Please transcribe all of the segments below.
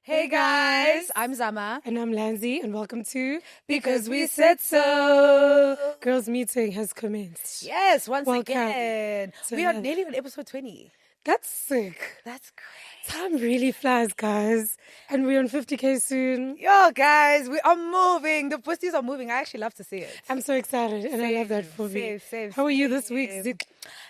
Hey guys, I'm Zama. And I'm Lanzi, and welcome to Because We Said So. Girls' Meeting has commenced. Yes, once Welcome. again. So We are yes. nearly on episode 20. That's sick. That's great. Time really flies, guys. And we're on 50K soon. Yo, guys, we are moving. The pussies are moving. I actually love to see it. I'm so excited, and I love that for me. Same. How are you this week, Zik?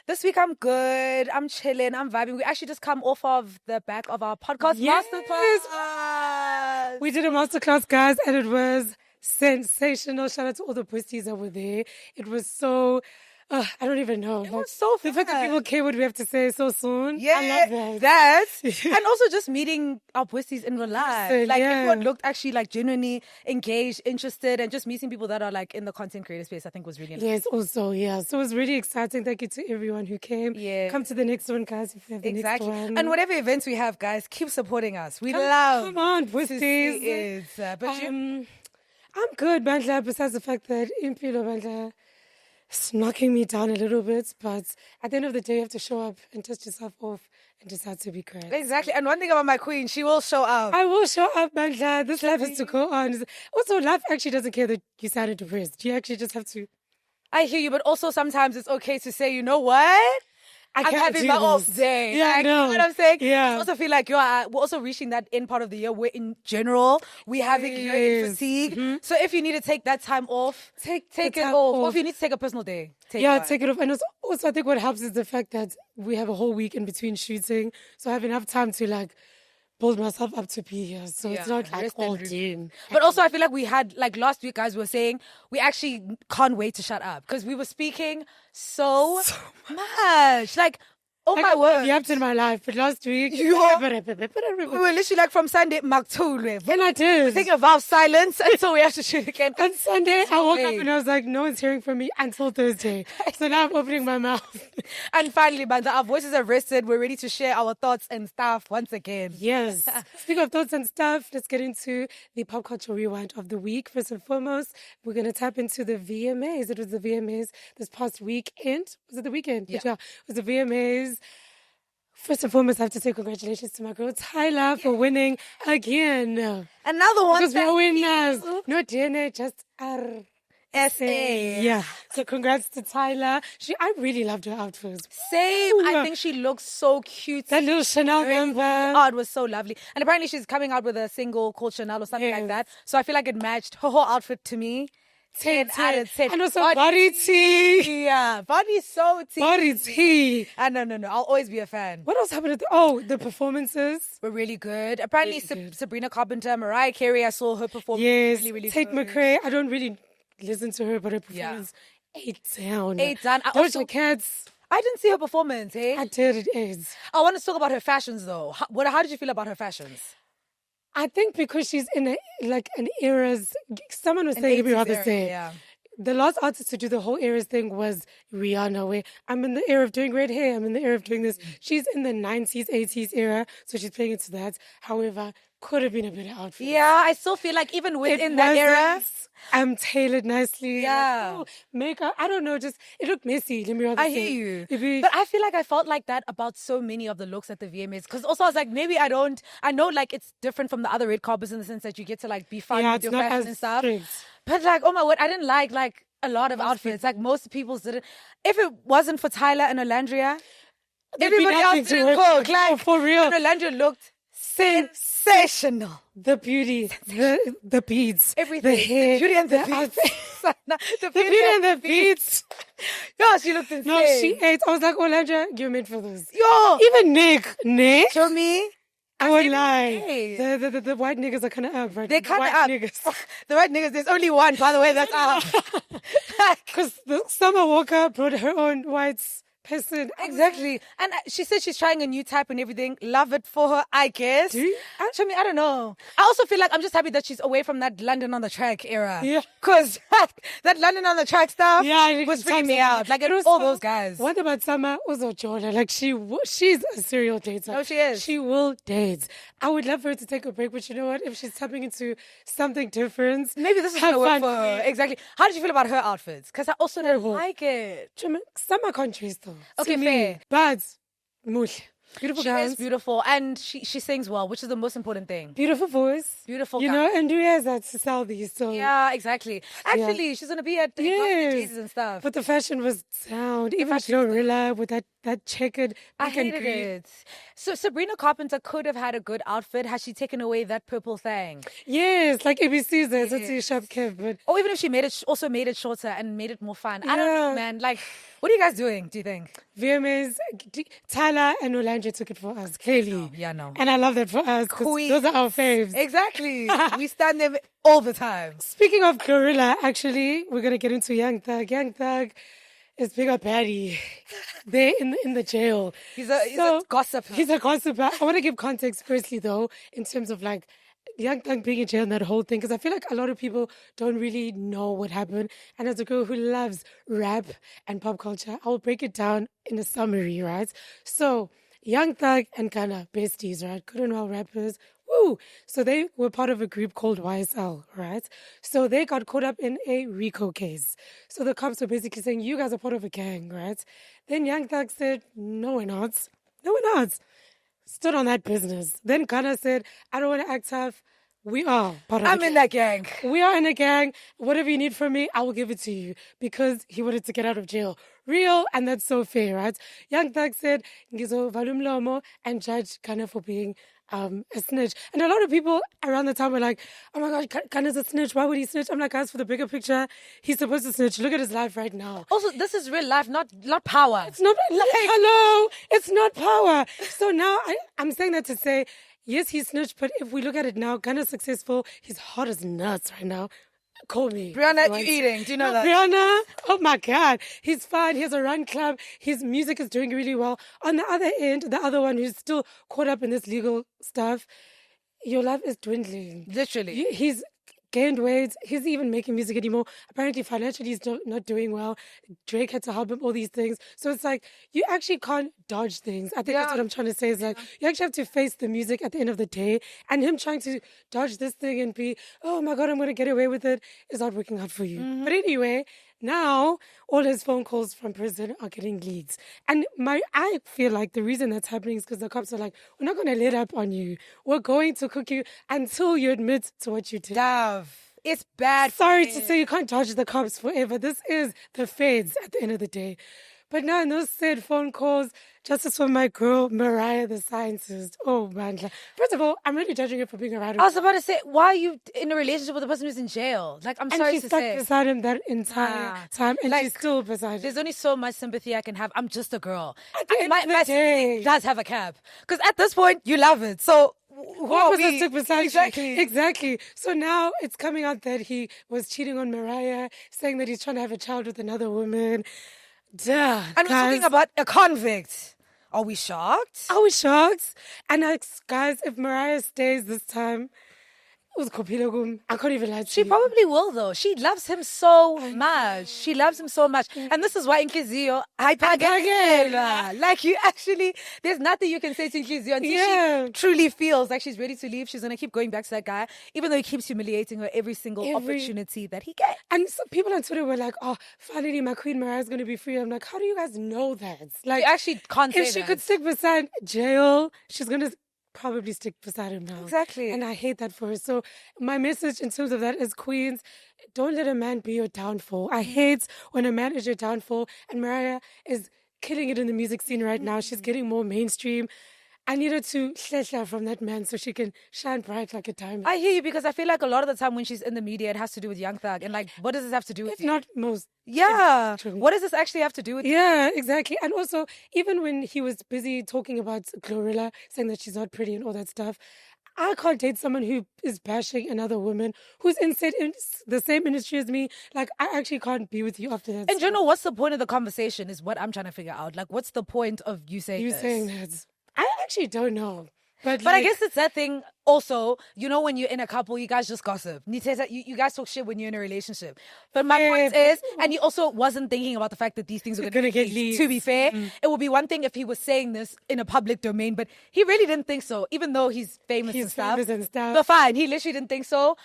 This week I'm good. I'm chilling. I'm vibing. We actually just come off of the back of our podcast Yes. masterclass. We did a masterclass, guys, and it was sensational. Shout out to all the pussies that were there. It was so... I don't even know. It was so the fact that fun. people care what we have to say so soon. Yeah, I love that. and also just meeting our pussies in real life. Like yeah. everyone looked actually like genuinely engaged, interested, and just meeting people that are like in the content creator space, I think was really nice. Yes, also, yeah. So it was really exciting. Thank you to everyone who came. Yeah. Come to the next one, guys, if you have the Exactly. next one. And whatever events we have, guys, keep supporting us. We love Come on, to pussies. see it. But you, I'm good, Bandla, besides the fact that Impilo Bandla is knocking me down a little bit. But at the end of the day, you have to show up and dust yourself off and decide to be great. exactly. And one thing about my queen, she will show up. I will show up, Bandla. This life has to go on. Also, life actually doesn't care that you sounded depressed. You actually just have to... I hear you, but also sometimes it's okay to say, you know what? I'm can't having do my this. off day. Yeah, I Like, know. You know what I'm saying? Yeah. I also feel like we're also reaching that end part of the year where in general, we having year-end Yes. fatigue. So if you need to take that time off, take the it time off. Or off. if you need to take a personal day, take Take it off. And also, I think what helps is the fact that we have a whole week in between shooting. So I have enough time to like build myself up to be here. So it's Yeah, not like rest and all re- doom. But also, I feel like we had, like last week, guys, we were saying we actually can't wait to shut up because we were speaking so much. Like, oh Like, my word. you happened in my life, but last week... Yeah. We And were literally like from Sunday, Maktulwe. I did. Taking a vow of silence until we have to shoot again. On Sunday, I woke up Hey. and I was like, no one's hearing from me until Thursday. So now I'm opening my mouth. And finally, Banda, our voices are rested. We're ready to share our thoughts and stuff once again. Yes. Speaking of thoughts and stuff, let's get into the pop culture rewind of the week. First and foremost, we're going to tap into the VMAs. It was the VMAs this past weekend. Was it the weekend? Yeah. It was the VMAs. First and foremost, I have to say congratulations to my girl Tyler for winning again. Another one. Because we are winners. No DNA, just R. S.A. Yeah. So congrats to Tyler. I really loved her outfit. Same. I Ooh. think she looks so cute. That little Chanel number. Oh, it was so lovely. And apparently she's coming out with a single called Chanel or something like Yes. that. So I feel like it matched her whole outfit to me. 10 out of 10. And also body tea. Yeah, body so tea. Body tea. No. I'll always be a fan. What else happened? The performances. Were really good. Apparently, Really good. Sabrina Carpenter, Mariah Carey, I saw her perform Yes. really, really Tate good. McRae. I don't really listen to her, but her performance, 8 down. 8 down. I Doja also- Cats. I didn't see her performance, eh? I did it is. I want to talk about her fashions, though. How did you feel about her fashions? I think because she's in an era's. Someone was saying, 80s we rather era, say. yeah. The last artist to do the whole eras thing was Rihanna, where I'm in the era of doing red hair, I'm in the era of doing this. She's in the 90s, 80s era, so she's playing into that. However, could have been a better outfit. Yeah, I still feel like even within that era. Tailored nicely. Yeah. Makeup. I don't know. Just it looked messy. Let me rather I say. hear you. Maybe- But I feel like I felt like that about so many of the looks at the VMAs. Because also I was like, maybe I know like it's different from the other red carpets in the sense that you get to like be fun yeah, with it's your not fashion as and stuff. strict. But like, oh my word, I didn't like a lot of outfits. Like most people's didn't. If it wasn't for Tyler and Olandria, There'd be everybody nothing else to didn't her. cook. Like, Oh, for real. And Olandria looked sensational. The beauty, the beads, Everything. the hair, The beauty and the outfit. beats. The beauty and the beads. Yo, she looked insane. No, she ate. I was like, Olandra, you're made for this. Yo, Even Nick. show me. I won't lie. Hey. The white niggas are kind of up, right? They The kind of white up. niggas. The right niggas, there's only one, by the way, that's up. Because Summer Walker brought her own white person. Exactly. And she said she's trying a new type and everything. Love it for her, I guess. Do you? I mean, I don't know. I also feel like I'm just happy that she's away from that London on the track era. Yeah. Because that London on the track stuff Yeah, was freaking me out. Like, all those guys. What about Sama Uzojola? Like, she's a serial dater. Oh, she is. She will date. I would love for her to take a break, but you know what? If she's tapping into something different, maybe this is going to work for her. Exactly. How did you feel about her outfits? Because I also don't like it. Sama countries, though. Okay, to fair. Me. But, much. Beautiful she girls. Is beautiful, and she sings well, which is the most important thing. Beautiful voice. Beautiful. You know, and who has that to sell these? So yeah, exactly. Actually, she's gonna be at Jesus and stuff. But the fashion was sound. Even Glorilla with that checkered. I hated it. So Sabrina Carpenter could have had a good outfit. Has she taken away that purple thing? Yes, like ABC's there. That's a sharp kev, but or even if she made it shorter and made it more fun. I don't know, man. Like, what are you guys doing? Do you think? VMAs, Tyler and Olanja took it for us, clearly. Oh, yeah, no. And I love that for us. Those are our faves. Exactly. We stand them all the time. Speaking of Glorilla, actually, we're going to get into Young Thug. Young Thug is bigger baddie. They're in the jail. He's a gossiper. He's a gossiper. I want to give context firstly, though, in terms of like Young Thug being in jail and that whole thing, because I feel like a lot of people don't really know what happened. And as a girl who loves rap and pop culture, I will break it down in a summary, right? So, Young Thug and Ghana, besties, right? Couldn't well rappers. Woo! So they were part of a group called YSL, right? So they got caught up in a RICO case. So the cops were basically saying, you guys are part of a gang, right? Then Young Thug said, no, we're not. No, we're not. Stood on that business. Then Ghana said, I don't want to act tough. We are part of I'm in that gang. We are in a gang. Whatever you need from me, I will give it to you. Because he wanted to get out of jail. Real, and that's so fair, right? Young Thug said, Ngizo valumlomo, and judge Ghana for being a snitch. And a lot of people around the time were like, oh my God, Ghana's a snitch. Why would he snitch? I'm like, guys, for the bigger picture, he's supposed to snitch. Look at his life right now. Also, this is real life, not power. It's not, hello, it's not power. So now I'm saying that to say, yes, he snitched, but if we look at it now, Ghana's successful. He's hot as nuts right now. Call me. Brianna, you eating. Do you know that? Brianna, oh my God. He's fine. He has a run club. His music is doing really well. On the other end, the other one who's still caught up in this legal stuff, your life is dwindling. Literally. He's gained weight. He's even making music anymore. Apparently, financially, he's not doing well. Drake had to help him, all these things. So it's like, you actually can't dodge things. I think that's what I'm trying to say is like, you actually have to face the music at the end of the day. And him trying to dodge this thing and be, oh my God, I'm going to get away with it, is not working out for you. Mm-hmm. But anyway, now all his phone calls from prison are getting leads. And I feel like the reason that's happening is because the cops are like, we're not going to let up on you. We're going to cook you until you admit to what you did. Dav, it's bad. Sorry to say you can't dodge the cops forever. This is the feds at the end of the day. But now in those said phone calls, justice for my girl, Mariah the scientist. Oh, man. First of all, I'm really judging her for being a radical. I was about to say, why are you in a relationship with a person who's in jail? Like, I'm sorry to say. And she's stuck beside him that entire time, and she's still beside him. There's only so much sympathy I can have. I'm just a girl. At the end of the day. Does have a cap. Because at this point, you love it. So, what was the stick beside you? Exactly. So now it's coming out that he was cheating on Mariah, saying that he's trying to have a child with another woman. Duh, and we're talking about a convict. Are we shocked? Are we shocked? And guys, if Mariah stays this time, I can't even lie to you. She probably will, though. She loves him so much. She loves him so much. And this is why Inklizio, like you actually, there's nothing you can say to Inklizio until she truly feels like she's ready to leave. She's going to keep going back to that guy, even though he keeps humiliating her every single opportunity that he gets. And so people on Twitter were like, oh, finally my queen Mariah's going to be free. I'm like, how do you guys know that? Like, you actually can't say that. If she could stick beside jail, she's going to probably stick beside him now. Exactly. And I hate that for her. So my message in terms of that is, queens, don't let a man be your downfall. I hate when a man is your downfall, and Mariah is killing it in the music scene right now. She's getting more mainstream. I need her to hlehla from that man so she can shine bright like a diamond. I hear you, because I feel like a lot of the time when she's in the media, it has to do with Young Thug. And like, what does this have to do with It's not most. Yeah. What does this actually have to do with Yeah, exactly. And also, even when he was busy talking about Glorilla, saying that she's not pretty and all that stuff, I can't date someone who is bashing another woman who's in the same industry as me. Like, I actually can't be with you after that. And you know what's the point of the conversation is what I'm trying to figure out. Like, what's the point of you saying that? I actually don't know. But I guess it's that thing also, you know, when you're in a couple, you guys just gossip. You guys talk shit when you're in a relationship. But my point is, and he also wasn't thinking about the fact that these things are going to get leaked. To be fair, it would be one thing if he was saying this in a public domain, but he really didn't think so, even though he's famous and stuff. But fine, he literally didn't think so.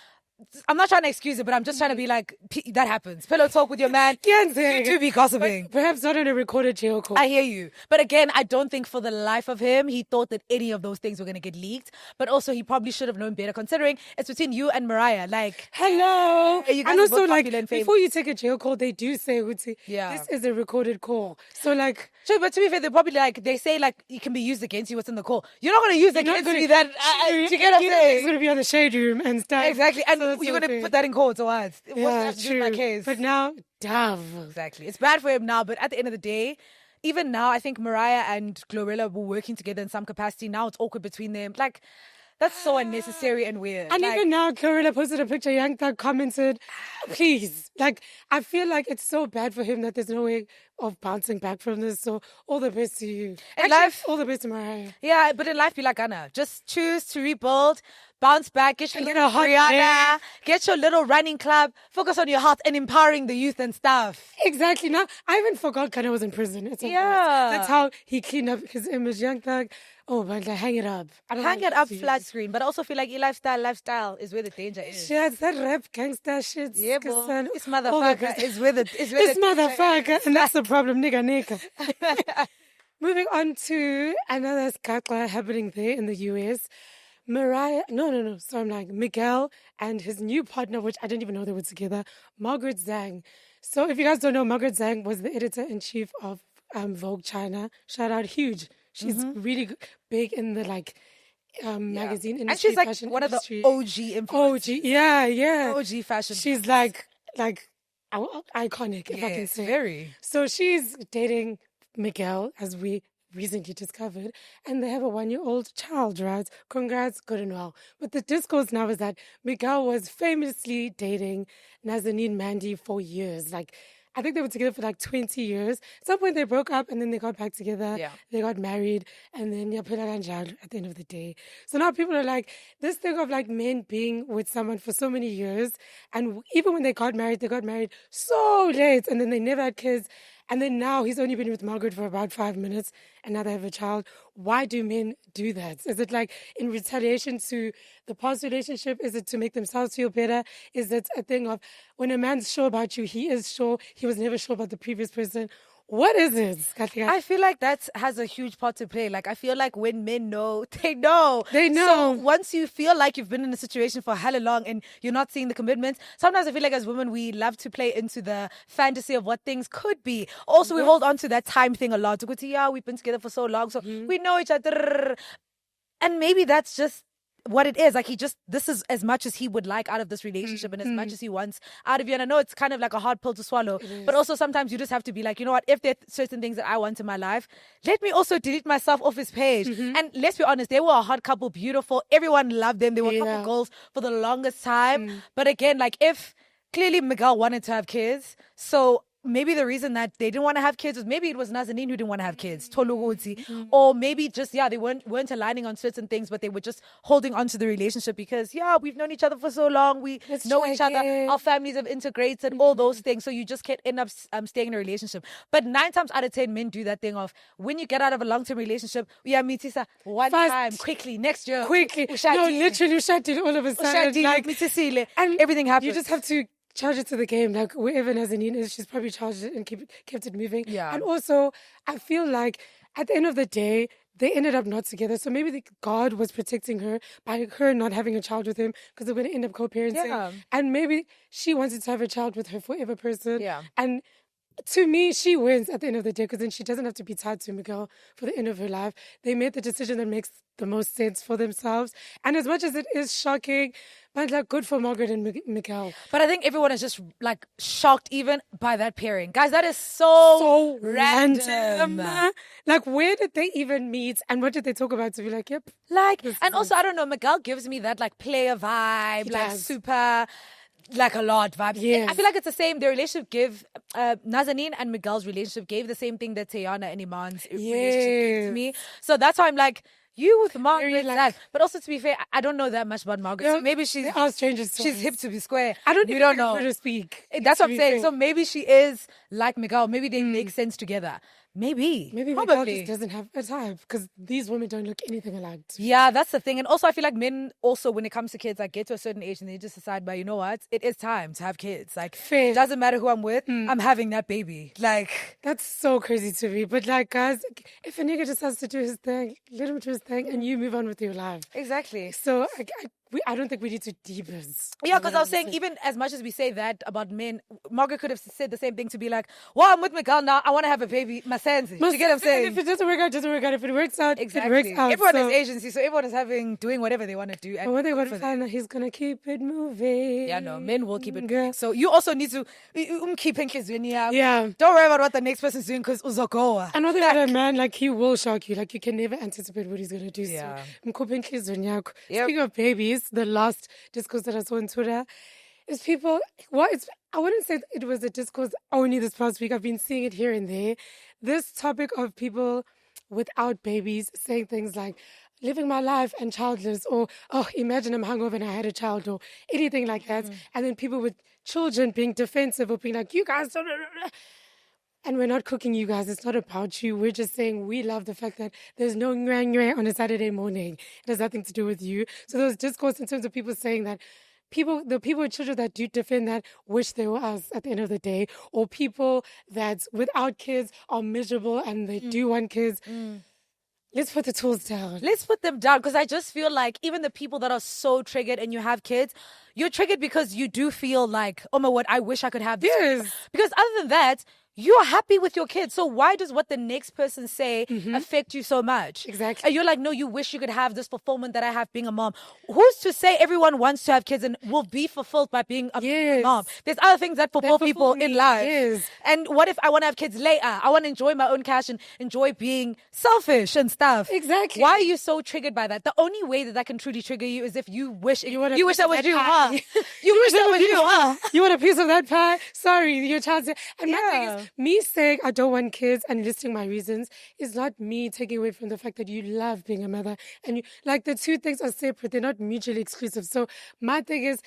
I'm not trying to excuse it, but I'm just trying to be like, that happens. Pillow talk with your man. You do be gossiping. But perhaps not in a recorded jail call. I hear you. But again, I don't think for the life of him, he thought that any of those things were going to get leaked. But also, he probably should have known better, considering it's between you and Mariah. Like, hello. You guys and also, like, before you take a jail call, they do say, this is a recorded call. So, like... Sure, but to be fair, they're probably like, they say, like, it can be used against you, what's in the call. You're not going to use it against me that... do you get what I'm saying? It's going to be on the shade room and stuff. Exactly. And so you're going to put that in court or what? What's true. My case? But now, Dove. Exactly. It's bad for him now, but at the end of the day, even now, I think Mariah and Glorilla were working together in some capacity. Now it's awkward between them. Like, that's so unnecessary and weird. And even now, Glorilla posted a picture. Young Thug commented, please. Like, I feel like it's so bad for him that there's no way of bouncing back from this. So all the best to you. In life, all the best to Mariah. Yeah, but in life, be like Anna. Just choose to rebuild, bounce back, get your little Rihanna, get your little running club, focus on your heart and empowering the youth and stuff. Exactly. Now, I even forgot Ghana was in prison. That's how he cleaned up his image. Young Thug. Oh, but hang it up. Hang it up flat screen. But I also feel like your lifestyle is where the danger is. Yeah, it's that rap gangster shit. Yeah, boy. This motherfucker is with it. This motherfucker. And that's the problem, nigga. Moving on to another skakla happening there in the US. Miguel and his new partner, which I didn't even know they were together, Margaret Zhang. So if you guys don't know, Margaret Zhang was the editor-in-chief of Vogue China. Shout out, huge. She's really big in the magazine industry. And she's like one of the OG influencers. Yeah. OG fashion. She's like iconic, if I can say. Very. So she's dating Miguel, as we recently discovered, and they have a 1-year-old child, right? Congrats, good and well. But the discourse now is that Miguel was famously dating Nazanin Mandy for years. I think they were together for 20 years. At some point they broke up and then they got back together. Yeah. They got married and then at the end of the day. So now people are like, this thing of men being with someone for so many years, and even when they got married so late and then they never had kids. And then now he's only been with Margaret for about 5 minutes and now they have a child. Why do men do that? Is it in retaliation to the past relationship? Is it to make themselves feel better? Is it a thing of when a man's sure about you, he is sure, he was never sure about the previous person? What is it, Katika? I feel like that has a huge part to play. I feel like when men know, they know. They know. So once you feel like you've been in a situation for hella long and you're not seeing the commitment, sometimes I feel like as women, we love to play into the fantasy of what things could be. Also, we hold on to that time thing a lot. To go to, yeah, we've been together for so long, so we know each other. And maybe that's just what it is. This is as much as he would like out of this relationship and as much as he wants out of you. And I know it's kind of like a hard pill to swallow, but also sometimes you just have to be like, you know what, if there are certain things that I want in my life, let me also delete myself off his page. And let's be honest, they were a hot couple, beautiful. Everyone loved them. They were couple goals for the longest time. But again, if clearly Miguel wanted to have kids, so maybe the reason that they didn't want to have kids was maybe it was Nazanin who didn't want to have kids, or maybe just they weren't aligning on certain things, but they were just holding on to the relationship because we've known each other for so long, we know each other, our families have integrated, all those things, so you just can't end up staying in a relationship. But 9 times out of 10 men do that thing of when you get out of a long-term relationship, mitisa one time quickly next year, literally Ushadile all of a sudden, and everything happens. You just have to charge it to the game. Wherever Nazanin is, she's probably charged it and kept it moving. Yeah. And also, I feel like at the end of the day, they ended up not together. So maybe God was protecting her by her not having a child with him because they're going to end up co-parenting. Yeah. And maybe she wanted to have a child with her forever person. Yeah. And to me, she wins at the end of the day because then she doesn't have to be tied to Miguel for the end of her life. They made the decision that makes the most sense for themselves. And as much as it is shocking, but like good for Margaret and Miguel. But I think everyone is just like shocked even by that pairing. Guys, that is so random. Like, where did they even meet and what did they talk about to be like, yep. Like, and also, I don't know, Miguel gives me that like player vibe, like super... like a lot vibe. Yes. I feel like it's the same. Their relationship Nazanin and Miguel's relationship gave the same thing that Tayana and Iman's relationship gave to me. So that's why I'm like, you with Margaret, like, but also to be fair, I don't know that much about Margaret. So maybe she's hip to be square. We don't know her to speak. That's what I'm saying. So maybe she is like Miguel. Maybe they make sense together. Maybe Miguel just doesn't have a type because these women don't look anything alike. Yeah, that's the thing. And also, I feel like men also, when it comes to kids, like get to a certain age and they just decide, but you know what? It is time to have kids. Like, it doesn't matter who I'm with. I'm having that baby. Like, that's so crazy to me. But like, guys, if a nigga decides to do his thing, let him do his thing and you move on with your life. Exactly. So I don't think we need to debuzz. Yeah, because I was saying, even as much as we say that about men, Margaret could have said the same thing to be like, well, I'm with Miguel now. I want to have a baby. My sense. You get what I'm saying? If it doesn't work out, it doesn't work out. If it works out, exactly. It works out. Everyone has agency, so everyone is doing whatever they want to do. And when they want to find out, he's going to keep it moving. Yeah, no, men will keep it moving. So you also need to keep his Yeah. Don't worry about what the next person's doing because uzokoa. And what about a man, like he will shock you. Like you can never anticipate what he's going to do. Yeah. So, speaking of babies, the last discourse that I saw on Twitter is people, I wouldn't say it was a discourse only this past week. I've been seeing it here and there. This topic of people without babies saying things like, living my life and childless, or, oh, imagine I'm hungover and I had a child, or anything like that. And then people with children being defensive or being like, you guys don't... And we're not cooking you guys. It's not about you. We're just saying we love the fact that there's no ngwe on a Saturday morning. It has nothing to do with you. So there was discourse in terms of people saying that the people with children that do defend that wish they were us at the end of the day, or people that without kids are miserable and they do want kids. Let's put the tools down. Let's put them down, because I just feel like even the people that are so triggered and you have kids, you're triggered because you do feel like, oh my word, I wish I could have this. Yes. Because other than that, you're happy with your kids. So why does what the next person say affect you so much? Exactly. And you're like, no, you wish you could have this fulfillment that I have being a mom. Who's to say everyone wants to have kids and will be fulfilled by being a mom? There's other things that fulfill people in life. Yes. And what if I want to have kids later? I want to enjoy my own cash and enjoy being selfish and stuff. Exactly. Why are you so triggered by that? The only way that can truly trigger you is if you wish that was you, huh? You wish that was you, huh? You want a piece of that pie? Sorry, your child's... And my thing is, me saying I don't want kids and listing my reasons is not me taking away from the fact that you love being a mother. And you, like, the two things are separate. They're not mutually exclusive. So my thing is,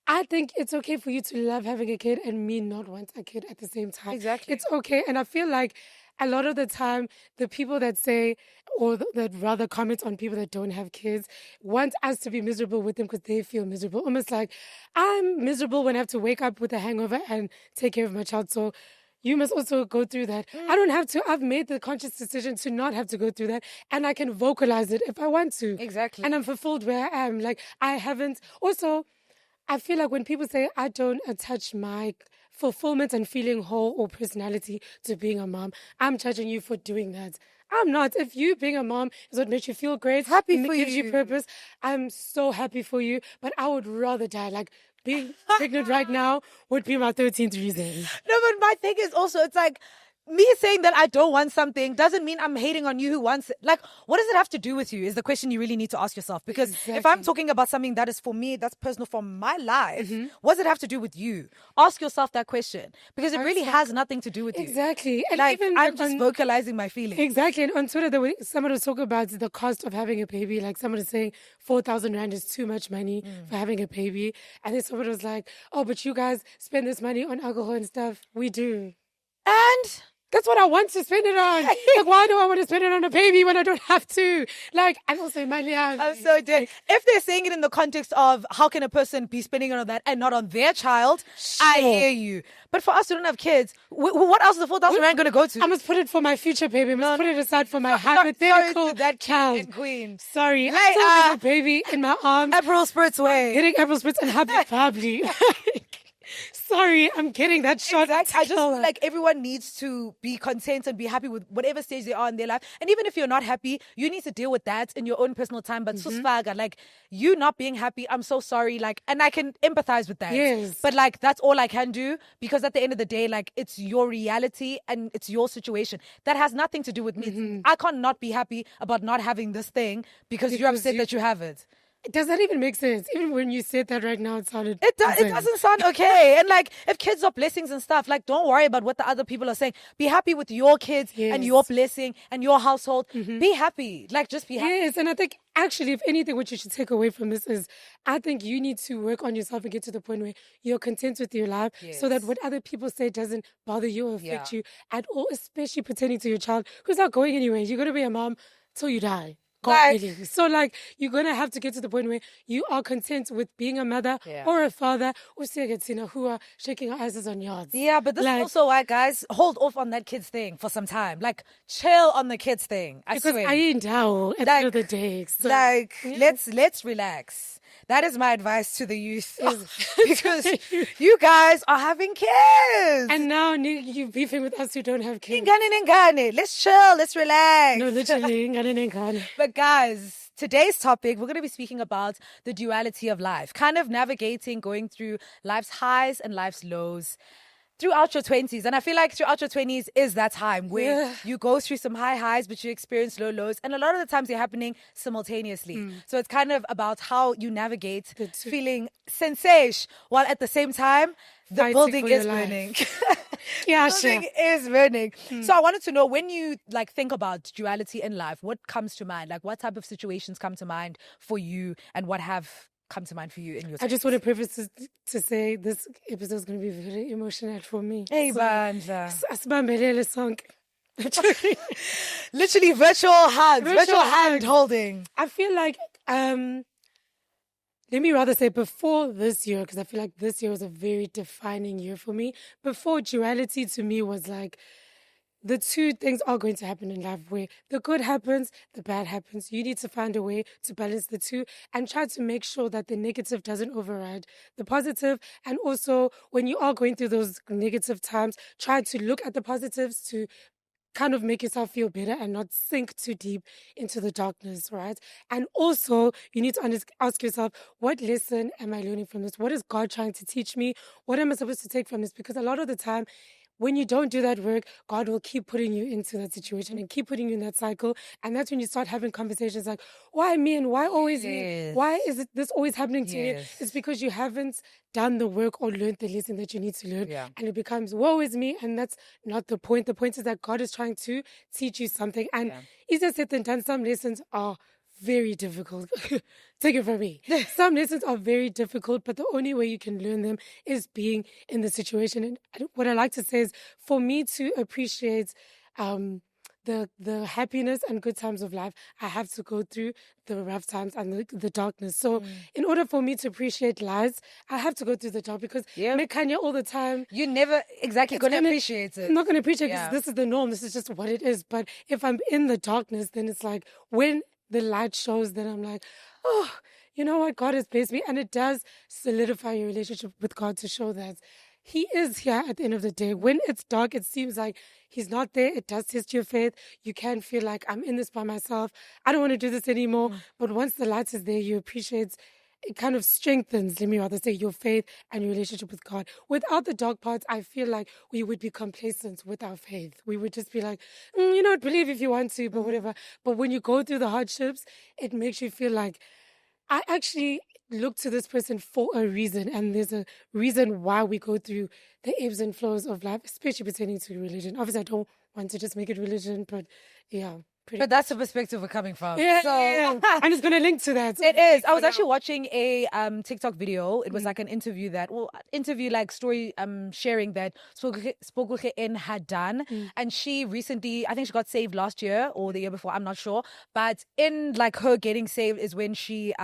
I think it's okay for you to love having a kid and me not want a kid at the same time. Exactly. It's okay. And I feel like a lot of the time, the people that say, or that rather comment on people that don't have kids, want us to be miserable with them because they feel miserable. Almost like, I'm miserable when I have to wake up with a hangover and take care of my child. So you must also go through that. I don't have to. I've made the conscious decision to not have to go through that. And I can vocalize it if I want to. Exactly. And I'm fulfilled where I am. Like, I haven't... Also, I feel like when people say I don't attach my fulfillment and feeling whole or personality to being a mom, I'm judging you for doing that. I'm not. If you being a mom is what makes you feel great, happy for gives you purpose, I'm so happy for you. But I would rather die. Like, being pregnant right now would be my 13th reason. No, but my thing is also, it's like, me saying that I don't want something doesn't mean I'm hating on you who wants it. Like, what does it have to do with you is the question you really need to ask yourself. Because if I'm talking about something that is for me, that's personal for my life, what does it have to do with you? Ask yourself that question. Because it really has nothing to do with you. Exactly. And like, even I'm just vocalizing my feelings. Exactly. And on Twitter, someone was talking about the cost of having a baby. Like, someone was saying 4,000 Rand is too much money for having a baby. And then someone was like, oh, but you guys spend this money on alcohol and stuff. We do. And... that's what I want to spend it on. Like, why do I want to spend it on a baby when I don't have to? Like, I'm also I'm so dead. If they're saying it in the context of how can a person be spending on that and not on their child, I hear you. But for us who don't have kids, what else is the 4,000 Rand going to go to? I must put it for my future baby. I must put it aside for my hypothetical that child. And queen. Sorry. I still have a baby in my arms. April Spritz way. Hitting April Spritz and happy family. So sorry, I'm getting that shot. Exactly. I just feel like everyone needs to be content and be happy with whatever stage they are in their life. And even if you're not happy, you need to deal with that in your own personal time. But susfaga, like you not being happy, I'm so sorry. Like, and I can empathize with that. Yes. But like, that's all I can do, because at the end of the day, like, it's your reality and it's your situation. That has nothing to do with me. I can't not be happy about not having this thing because you're upset that you have it. Does that even make sense? Even when you said that right now, it sounded... It doesn't sound okay. And like, if kids are blessings and stuff, like, don't worry about what the other people are saying. Be happy with your kids and your blessing and your household. Be happy. Like, just be happy. Yes, and I think actually, if anything, what you should take away from this is, I think you need to work on yourself and get to the point where you're content with your life, so that what other people say doesn't bother you or affect you at all, especially pertaining to your child who's not going anywhere. You're going to be a mom till you die. So like, you're going to have to get to the point where you are content with being a mother or a father, or who are shaking our asses on yards. Yeah, but this is also why, guys, hold off on that kids thing for some time. Like, chill on the kids thing. Because I ain't down at the end of the day. So, let's relax. That is my advice to the youth. Because you guys are having kids. And now you're beefing with us who don't have kids. Let's chill. Let's relax. No, literally. But guys, today's topic, we're going to be speaking about the duality of life. Kind of navigating, going through life's highs and life's lows throughout your 20s. And I feel like throughout your 20s is that time where you go through some high highs, but you experience low lows. And a lot of the times they're happening simultaneously. So it's kind of about how you navigate feeling sensation while at the same time, the building is burning. Building is burning. So I wanted to know, when you like think about duality in life, what comes to mind? Like, what type of situations come to mind for you, and what have come to mind for you in your... I just want to preface this to say this episode is going to be very emotional for me. Hey, Bandla. Song. Literally virtual hugs, virtual hand holding. I feel like, let me rather say before this year, because I feel like this year was a very defining year for me. Before, duality to me was like, the two things are going to happen in life, where the good happens, the bad happens. You need to find a way to balance the two and try to make sure that the negative doesn't override the positive. And also, when you are going through those negative times, try to look at the positives to kind of make yourself feel better and not sink too deep into the darkness, right? And also, you need to ask yourself, what lesson am I learning from this? What is God trying to teach me? What am I supposed to take from this? Because a lot of the time, when you don't do that work, God will keep putting you into that situation and keep putting you in that cycle. And that's when you start having conversations like, why me and why always me? Why is this always happening to me? It's because you haven't done the work or learned the lesson that you need to learn. And it becomes, woe is me. And that's not the point. The point is that God is trying to teach you something. And easier said than done. Some lessons are very difficult. Take it from me. Some lessons are very difficult, but the only way you can learn them is being in the situation. And what I like to say is, for me to appreciate the happiness and good times of life, I have to go through the rough times and the darkness. So in order for me to appreciate lies, I have to go through the dark, because mekanya all the time. You're never exactly going to appreciate it. I'm not going to appreciate it because this is the norm. This is just what it is. But if I'm in the darkness, then it's like, when the light shows, then I'm like, oh, you know what? God has blessed me. And it does solidify your relationship with God to show that He is here at the end of the day. When it's dark, it seems like He's not there. It does test your faith. You can feel like, I'm in this by myself. I don't want to do this anymore. But once the light is there, you appreciate. It kind of strengthens, let me rather say, your faith and your relationship with God. Without the dark parts, I feel like we would be complacent with our faith. We would just be like, you know, believe if you want to, but whatever. But when you go through the hardships, it makes you feel like, I actually look to this person for a reason. And there's a reason why we go through the ebbs and flows of life, especially pertaining to religion. Obviously, I don't want to just make it religion, but yeah. But that's the perspective we're coming from. I'm just going to link to that. It is. I was actually watching a TikTok video. It was like an interview like story sharing that Spokukhe N had done. And she recently, I think she got saved last year or the year before, I'm not sure. But in like her getting saved is when she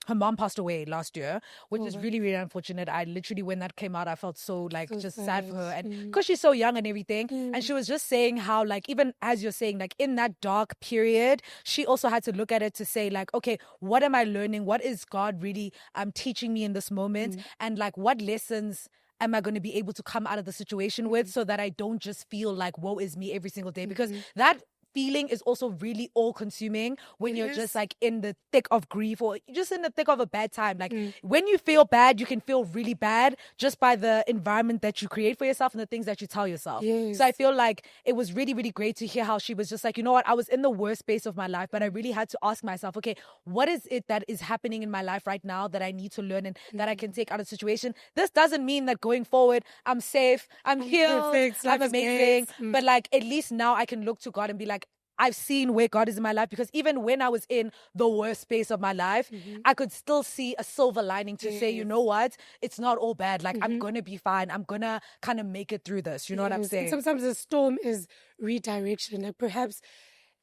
her mom passed away last year, which is really, really unfortunate. I literally, when that came out, I felt so just sad for her. And because she's so young and everything. And she was just saying how, like, even as you're saying, like, in that dark period, she also had to look at it to say, like, okay, what am I learning? What is God really teaching me in this moment? And like, what lessons am I going to be able to come out of the situation with, so that I don't just feel like woe is me every single day, because that feeling is also really all-consuming when you're just like in the thick of grief, or just in the thick of a bad time. Like when you feel bad, you can feel really bad just by the environment that you create for yourself and the things that you tell yourself. So I feel like it was really, really great to hear how she was just like, you know what, I was in the worst space of my life, but I really had to ask myself, okay, what is it that is happening in my life right now that I need to learn and that I can take out of the situation? This doesn't mean that going forward I'm safe, I'm healed, I'm amazing, but like at least now I can look to God and be like, I've seen where God is in my life, because even when I was in the worst space of my life, I could still see a silver lining to say, you know what, it's not all bad. Like I'm going to be fine. I'm going to kind of make it through this. You know what I'm saying? And sometimes the storm is redirection. Like perhaps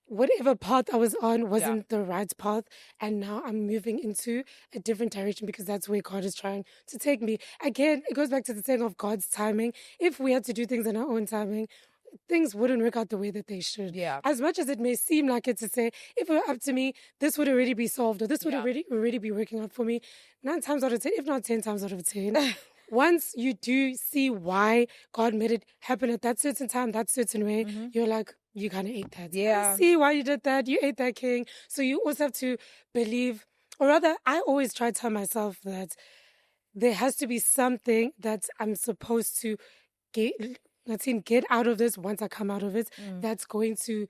whatever path I was on wasn't the right path, and now I'm moving into a different direction because that's where God is trying to take me. Again, it goes back to the thing of God's timing. If we had to do things in our own timing, things wouldn't work out the way that they should. As much as it may seem like it, to say, if it were up to me, this would already be solved, or this would already be working out for me. 9 times out of 10, if not 10 times out of 10, once you do see why God made it happen at that certain time, that certain way, you're like, you kind of ate that. I see why you did that. You ate that, king. So you also have to believe, or rather, I always try to tell myself that there has to be something that I'm supposed to get out of this once I come out of it, that's going to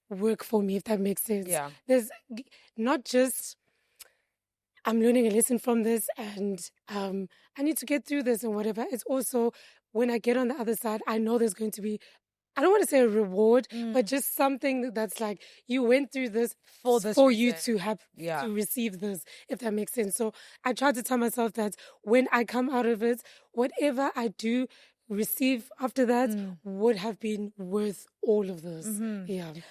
work for me, if that makes sense. There's not just I'm learning a lesson from this and I need to get through this and whatever. It's also when I get on the other side, I know there's going to be, I don't want to say a reward, but just something that's like, you went through this for you to have to receive this, if that makes sense. So I try to tell myself that when I come out of it, whatever I do receive after that would have been worth all of this.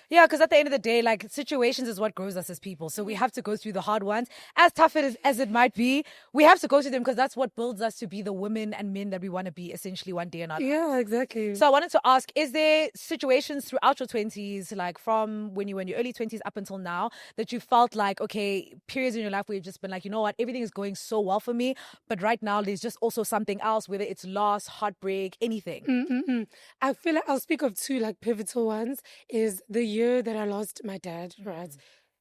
Yeah, because at the end of the day, like, situations is what grows us as people. So we have to go through the hard ones, as tough as it might be. We have to go through them because that's what builds us to be the women and men that we want to be, essentially, one day or another. Yeah, exactly. So I wanted to ask, is there situations throughout your 20s, like from when you were in your early 20s up until now, that you felt like, okay, periods in your life where you've just been like, you know what, everything is going so well for me, but right now there's just also something else, whether it's loss, heartbreak, anything? I feel like I'll speak of two like pivotal ones. Is the year that I lost my dad, right?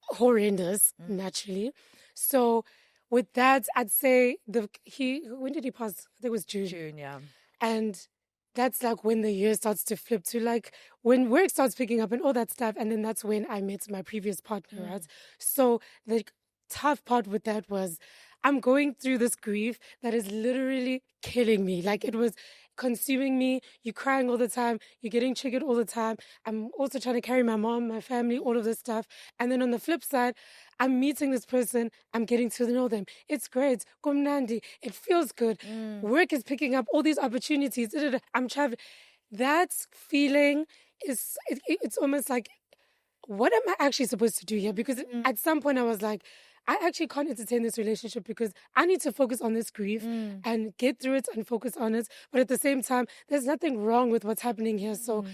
Horrendous, naturally. So with that, I'd say when did he pass? I think it was June. June, yeah. And that's like when the year starts to flip to like when work starts picking up and all that stuff. And then that's when I met my previous partner, right? So the tough part with that was I'm going through this grief that is literally killing me. Like, it was consuming me. You're crying all the time. You're getting triggered all the time. I'm also trying to carry my mom, my family, all of this stuff. And then on the flip side, I'm meeting this person. I'm getting to know them. It's great. Kumnandi. It feels good. Work is picking up all these opportunities. I'm traveling. That feeling it's almost like, what am I actually supposed to do here? Because at some point I was like, I actually can't entertain this relationship because I need to focus on this grief and get through it and focus on it. But at the same time, there's nothing wrong with what's happening here. So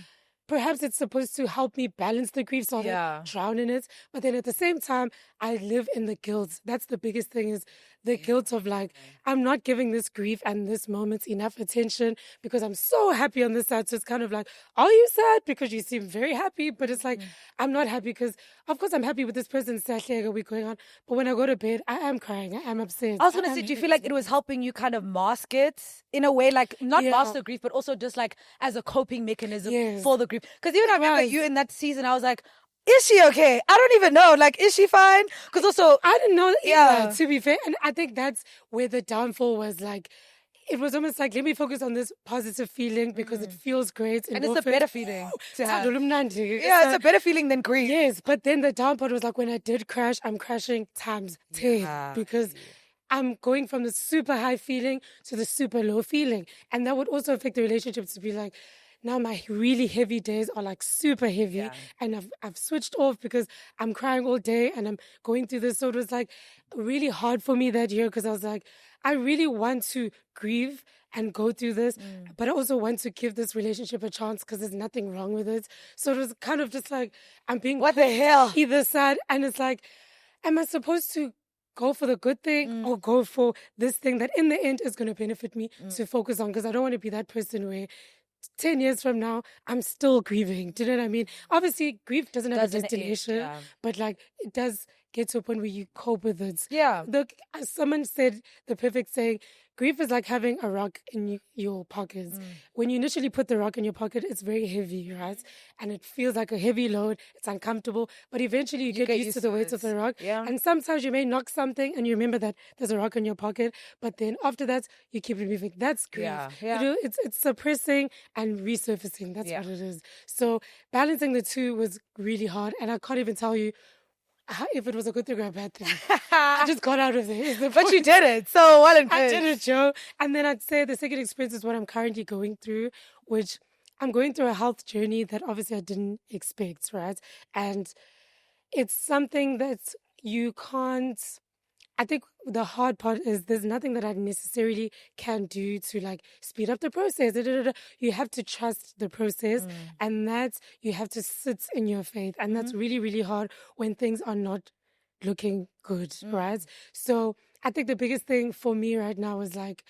perhaps it's supposed to help me balance the grief so I don't drown in it. But then at the same time, I live in the guilt. That's the biggest thing, is the guilt of like, I'm not giving this grief and this moment enough attention because I'm so happy on this side. So it's kind of like, are you sad? Because you seem very happy. But it's like, I'm not happy because, of course, I'm happy with this person's we're going on. But when I go to bed, I am crying. I am upset. I was going to say, do you feel like it was helping you kind of mask it in a way? Like, not mask the grief, but also just like as a coping mechanism for the grief? Because even I remember you in that season, I was like, is she okay? I don't even know. Like, is she fine? Because also, I didn't know either, to be fair. And I think that's where the downfall was. Like, it was almost like, let me focus on this positive feeling because it feels great. And it's a better feeling to have. Yeah, it's a better feeling than grief. Yes, but then the down part was like, when I did crash, I'm crashing times 10 because I'm going from the super high feeling to the super low feeling. And that would also affect the relationship to be like, now my really heavy days are like super heavy and I've switched off because I'm crying all day and I'm going through this. So it was like really hard for me that year because I was like, I really want to grieve and go through this, but I also want to give this relationship a chance because there's nothing wrong with it. So it was kind of just like, I'm being what the hell either side, and it's like, am I supposed to go for the good thing or go for this thing that in the end is going to benefit me to focus on, because I don't want to be that person where 10 years from now, I'm still grieving. Do you know what I mean? Obviously, grief doesn't have a destination, but like it does get to a point where you cope with it. Yeah. As someone said, the perfect saying, grief is like having a rock in your pockets. When you initially put the rock in your pocket, it's very heavy, right? And it feels like a heavy load. It's uncomfortable. But eventually you get used to the weight of the rock. Yeah. And sometimes you may knock something and you remember that there's a rock in your pocket. But then after that, you keep it moving. That's grief. Yeah. You know, it's suppressing and resurfacing. That's what it is. So balancing the two was really hard. And I can't even tell you if it was a good thing or a bad thing. I just got out of there. But you did it. So well and good. I did it, Joe. And then I'd say the second experience is what I'm currently going through, which I'm going through a health journey that obviously I didn't expect, right? And it's something that you can't... I think the hard part is there's nothing that I necessarily can do to like speed up the process. You have to trust the process, and that you have to sit in your faith. And that's really, really hard when things are not looking good, right? So I think the biggest thing for me right now is like,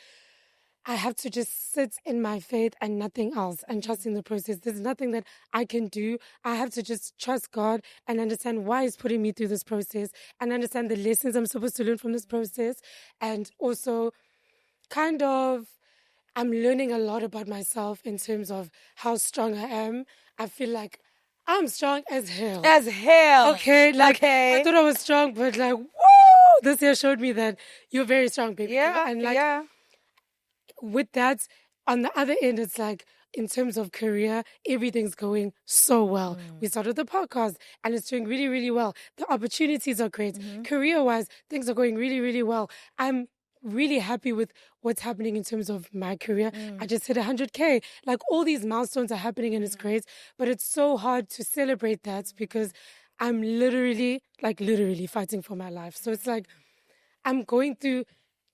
I have to just sit in my faith and nothing else and trust in the process. There's nothing that I can do. I have to just trust God and understand why He's putting me through this process and understand the lessons I'm supposed to learn from this process. And also kind of, I'm learning a lot about myself in terms of how strong I am. I feel like I'm strong as hell. As hell. Okay, like I thought I was strong, but like, woo! This year showed me that you're very strong, baby. Yeah, and like, with that, on the other end, it's like, in terms of career, everything's going so well. We started the podcast and it's doing really, really well. The opportunities are great. Career-wise, things are going really, really well. I'm really happy with what's happening in terms of my career. I just hit 100K. Like, all these milestones are happening and it's great. But it's so hard to celebrate that because I'm literally fighting for my life. So it's like I'm going through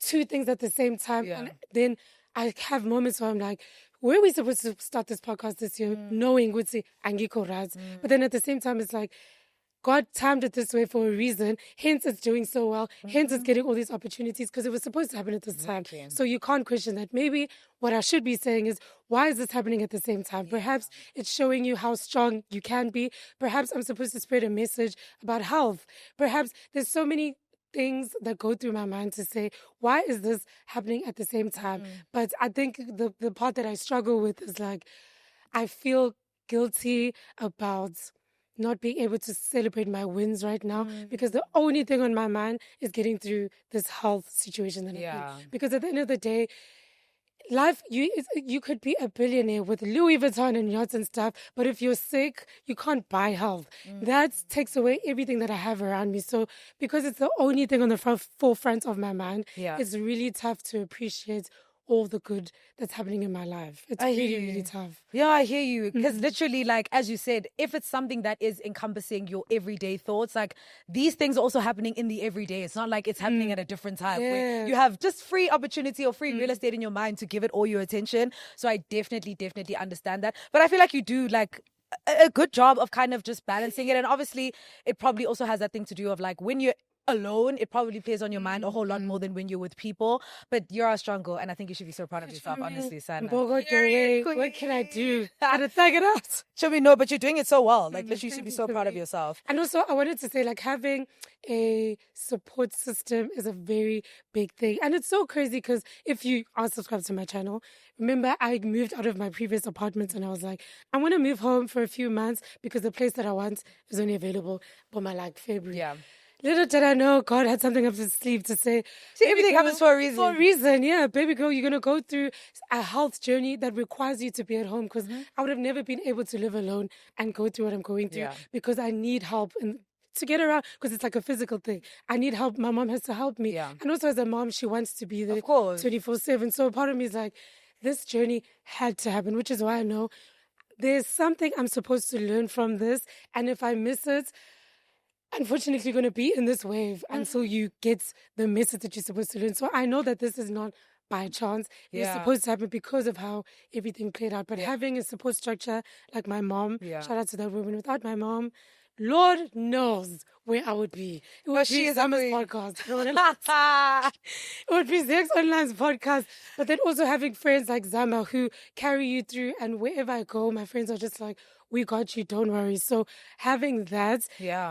two things at the same time. And then I have moments where I'm like, were we supposed to start this podcast this year knowing we'd say angiko right? But then at the same time, it's like, God timed it this way for a reason. Hence, it's doing so well. Hence, it's getting all these opportunities because it was supposed to happen at this time. So you can't question that. Maybe what I should be saying is, why is this happening at the same time? Perhaps it's showing you how strong you can be. Perhaps I'm supposed to spread a message about health. Perhaps there's so many things that go through my mind to say, why is this happening at the same time? But I think the part that I struggle with is like, I feel guilty about not being able to celebrate my wins right now because the only thing on my mind is getting through this health situation that I'm in. Because at the end of the day, life, you could be a billionaire with Louis Vuitton and yachts and stuff, but if you're sick, you can't buy health. That takes away everything that I have around me. So because it's the only thing on the forefront of my mind, it's really tough to appreciate all the good that's happening in my life. It's really tough. Yeah, I hear you. Because literally, like, as you said, if it's something that is encompassing your everyday thoughts, like, these things are also happening in the everyday. It's not like it's happening at a different time where you have just free opportunity or free real estate in your mind to give it all your attention. So I definitely understand that. But I feel like you do, like, a good job of kind of just balancing it. And obviously, it probably also has that thing to do of, like, when you're alone, it probably plays on your mind a whole lot more than when you're with people. But you're a strong girl, and I think you should be so proud of yourself, honestly, Sana. What can I do? I had to thug it out. Should we know? But you're doing it so well. Like, literally, you should be so proud of yourself. And also, I wanted to say, like, having a support system is a very big thing. And it's so crazy because if you are subscribed to my channel, remember, I moved out of my previous apartment and I was like, I want to move home for a few months because the place that I want is only available for my, like, February. Yeah. Little did I know God had something up his sleeve to say. See, everything happens for a reason. For a reason, yeah. Baby girl, you're going to go through a health journey that requires you to be at home because I would have never been able to live alone and go through what I'm going through because I need help and to get around because it's like a physical thing. I need help. My mom has to help me. Yeah. And also as a mom, she wants to be there of course 24/7. So part of me is like, this journey had to happen, which is why I know there's something I'm supposed to learn from this. And if I miss it, unfortunately, you're going to be in this wave until you get the message that you're supposed to learn. So I know that this is not by chance. It's supposed to happen because of how everything played out. But having a support structure like my mom, shout out to that woman. Without my mom, Lord knows where I would be. It would be Zama's podcast. It would be Zex Online's podcast. But then also having friends like Zama who carry you through, and wherever I go, my friends are just like, we got you, don't worry. So having that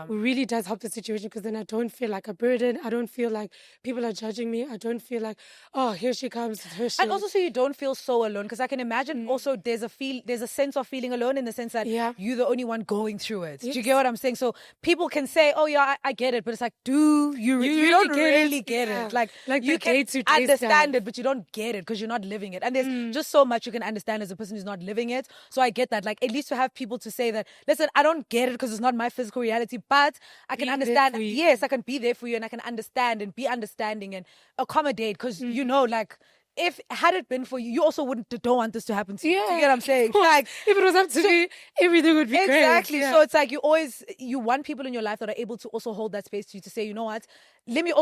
really does help the situation, because then I don't feel like a burden. I don't feel like people are judging me. I don't feel like, oh, here she comes. And also, so you don't feel so alone, because I can imagine also there's a sense of feeling alone in the sense that you're the only one going through it. Do you get what I'm saying? So people can say, oh yeah, I get it, but it's like, do you don't really get it. Like you can understand it, but you don't get it because you're not living it. And there's just so much you can understand as a person who's not living it. So I get that. Like, at least to have people to say that, listen, I don't get it because it's not my physical reality, but I can understand. Yes, I can be there for you, and I can understand and be understanding and accommodate, because you know, like, if had it been for you, you also don't want this to happen to you. Do you get what I'm saying? Like, if it was up to me, everything would be great. Exactly. So it's like you want people in your life that are able to also hold that space to you, to say, you know what, let me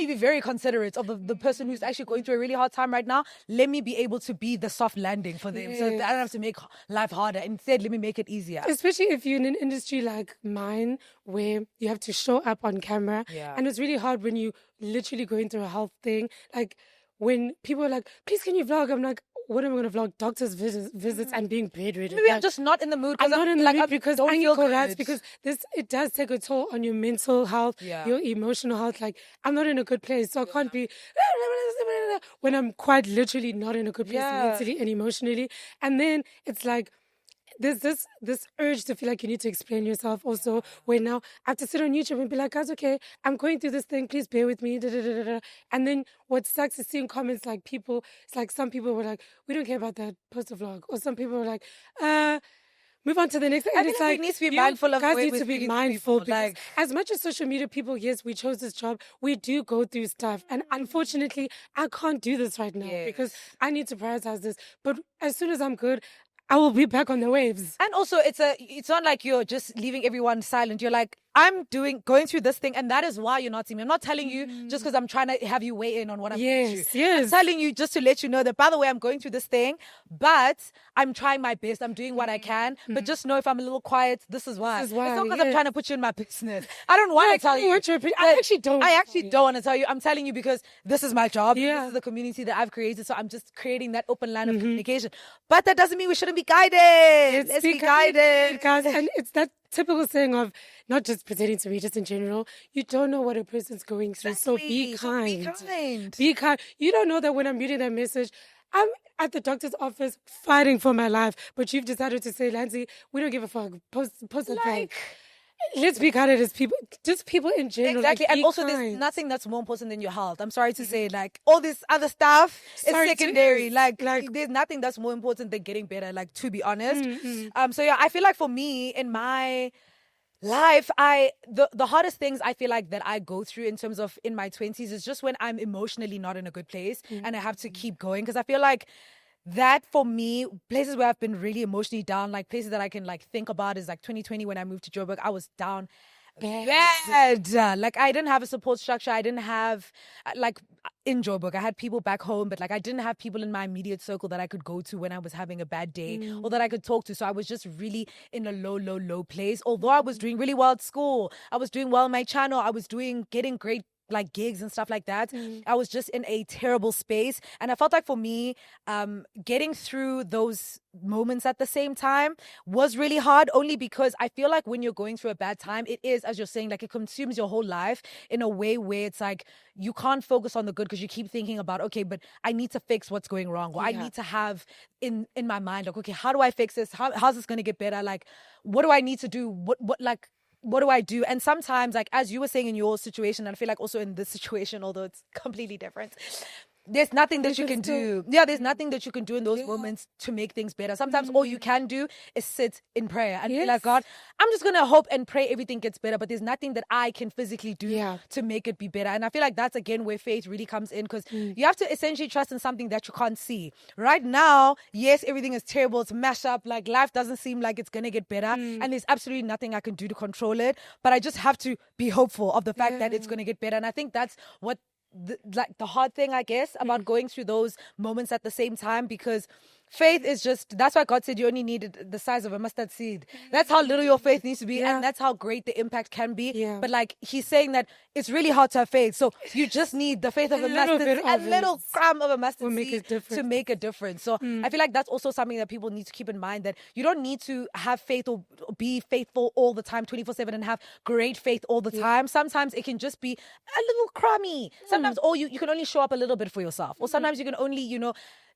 be very considerate of the person who's actually going through a really hard time right now. Let me be able to be the soft landing for them, so that I don't have to make life harder. Instead, let me make it easier. Especially if you're in an industry like mine, where you have to show up on camera, and it's really hard when you literally going through a health thing. Like, when people are like, please can you vlog? I'm like, what am I going to vlog? Doctor's visits and being bedridden. Maybe I'm just not in the mood. I'm not in the mood because I feel good. Because it does take a toll on your mental health, your emotional health. Like, I'm not in a good place, so I can't be when I'm quite literally not in a good place mentally and emotionally. And then it's like, there's this urge to feel like you need to explain yourself also, where now I have to sit on YouTube and be like, guys, okay, I'm going through this thing, please bear with me. And then what sucks is seeing comments like people, it's like some people were like, we don't care about that, post a vlog. Or some people were like, move on to the next thing. And it's like, we need to be mindful of guys need to be mindful. Like, as much as social media people, yes, we chose this job, we do go through stuff. And unfortunately, I can't do this right now because I need to prioritize this. But as soon as I'm good, I will be back on the waves. And also, it's not like you're just leaving everyone silent. You're like, I'm going through this thing, and that is why you're not seeing me. I'm not telling you just because I'm trying to have you weigh in on what I'm going through. I'm telling you just to let you know that, by the way, I'm going through this thing, but I'm trying my best. I'm doing what I can. But just know if I'm a little quiet, this is why. It's not because I'm trying to put you in my business. I don't want to tell you. I actually don't. I actually don't want to tell you. I'm telling you because this is my job. This is the community that I've created. So I'm just creating that open line of communication. But that doesn't mean we shouldn't be guided. Let's be guided. And it's that typical saying of not just pertaining to me, just in general, you don't know what a person's going through. So be kind. Be kind. You don't know that when I'm reading that message, I'm at the doctor's office fighting for my life, but you've decided to say, Lancy, we don't give a fuck. Post a thing. Let's be kind as people, just people in general. Exactly. And also, there's nothing that's more important than your health. I'm sorry to say, like, all this other stuff is secondary. Like, there's nothing that's more important than getting better, like, to be honest. So yeah, I feel like for me, in my life, the hardest things I feel like that I go through in terms of in my 20s is just when I'm emotionally not in a good place and I have to keep going, because I feel like that for me, places where I've been really emotionally down, like places that I can like think about, is like 2020 when I moved to Joburg. I was down bad. Like, I didn't have a support structure. I didn't have like in Joburg, I had people back home, but like I didn't have people in my immediate circle that I could go to when I was having a bad day or that I could talk to. So I was just really in a low place. Although I was doing really well at school, I was doing well on my channel, I was getting great like gigs and stuff like that. I was just in a terrible space, and I felt like for me, getting through those moments at the same time was really hard, only because I feel like when you're going through a bad time, it is, as you're saying, like it consumes your whole life in a way where it's like you can't focus on the good because you keep thinking about, okay, but I need to fix what's going wrong, or I need to have in my mind, like, okay, how do I fix this? How's this going to get better? Like, what do I need to do? What do I do? And sometimes, like, as you were saying in your situation, and I feel like also in this situation, although it's completely different, there's nothing that you can do. Yeah, there's nothing that you can do in those moments to make things better. Sometimes all you can do is sit in prayer and be like, God, I'm just going to hope and pray everything gets better, but there's nothing that I can physically do to make it be better. And I feel like that's, again, where faith really comes in, because you have to essentially trust in something that you can't see. Right now, yes, everything is terrible. It's mashed up. Like, life doesn't seem like it's going to get better. And there's absolutely nothing I can do to control it. But I just have to be hopeful of the fact that it's going to get better. And I think that's what the hard thing, I guess, about going through those moments at the same time, because Faith is just, that's why God said you only needed the size of a mustard seed. That's how little your faith needs to be. And that's how great the impact can be. Yeah. But like he's saying that it's really hard to have faith. So you just need the faith of a mustard seed, a little crumb of a mustard seed to make a difference. So I feel like that's also something that people need to keep in mind, that you don't need to have faith or be faithful all the time, 24/7, and have great faith all the time. Sometimes it can just be a little crummy. Sometimes you can only show up a little bit for yourself. Or sometimes you can only,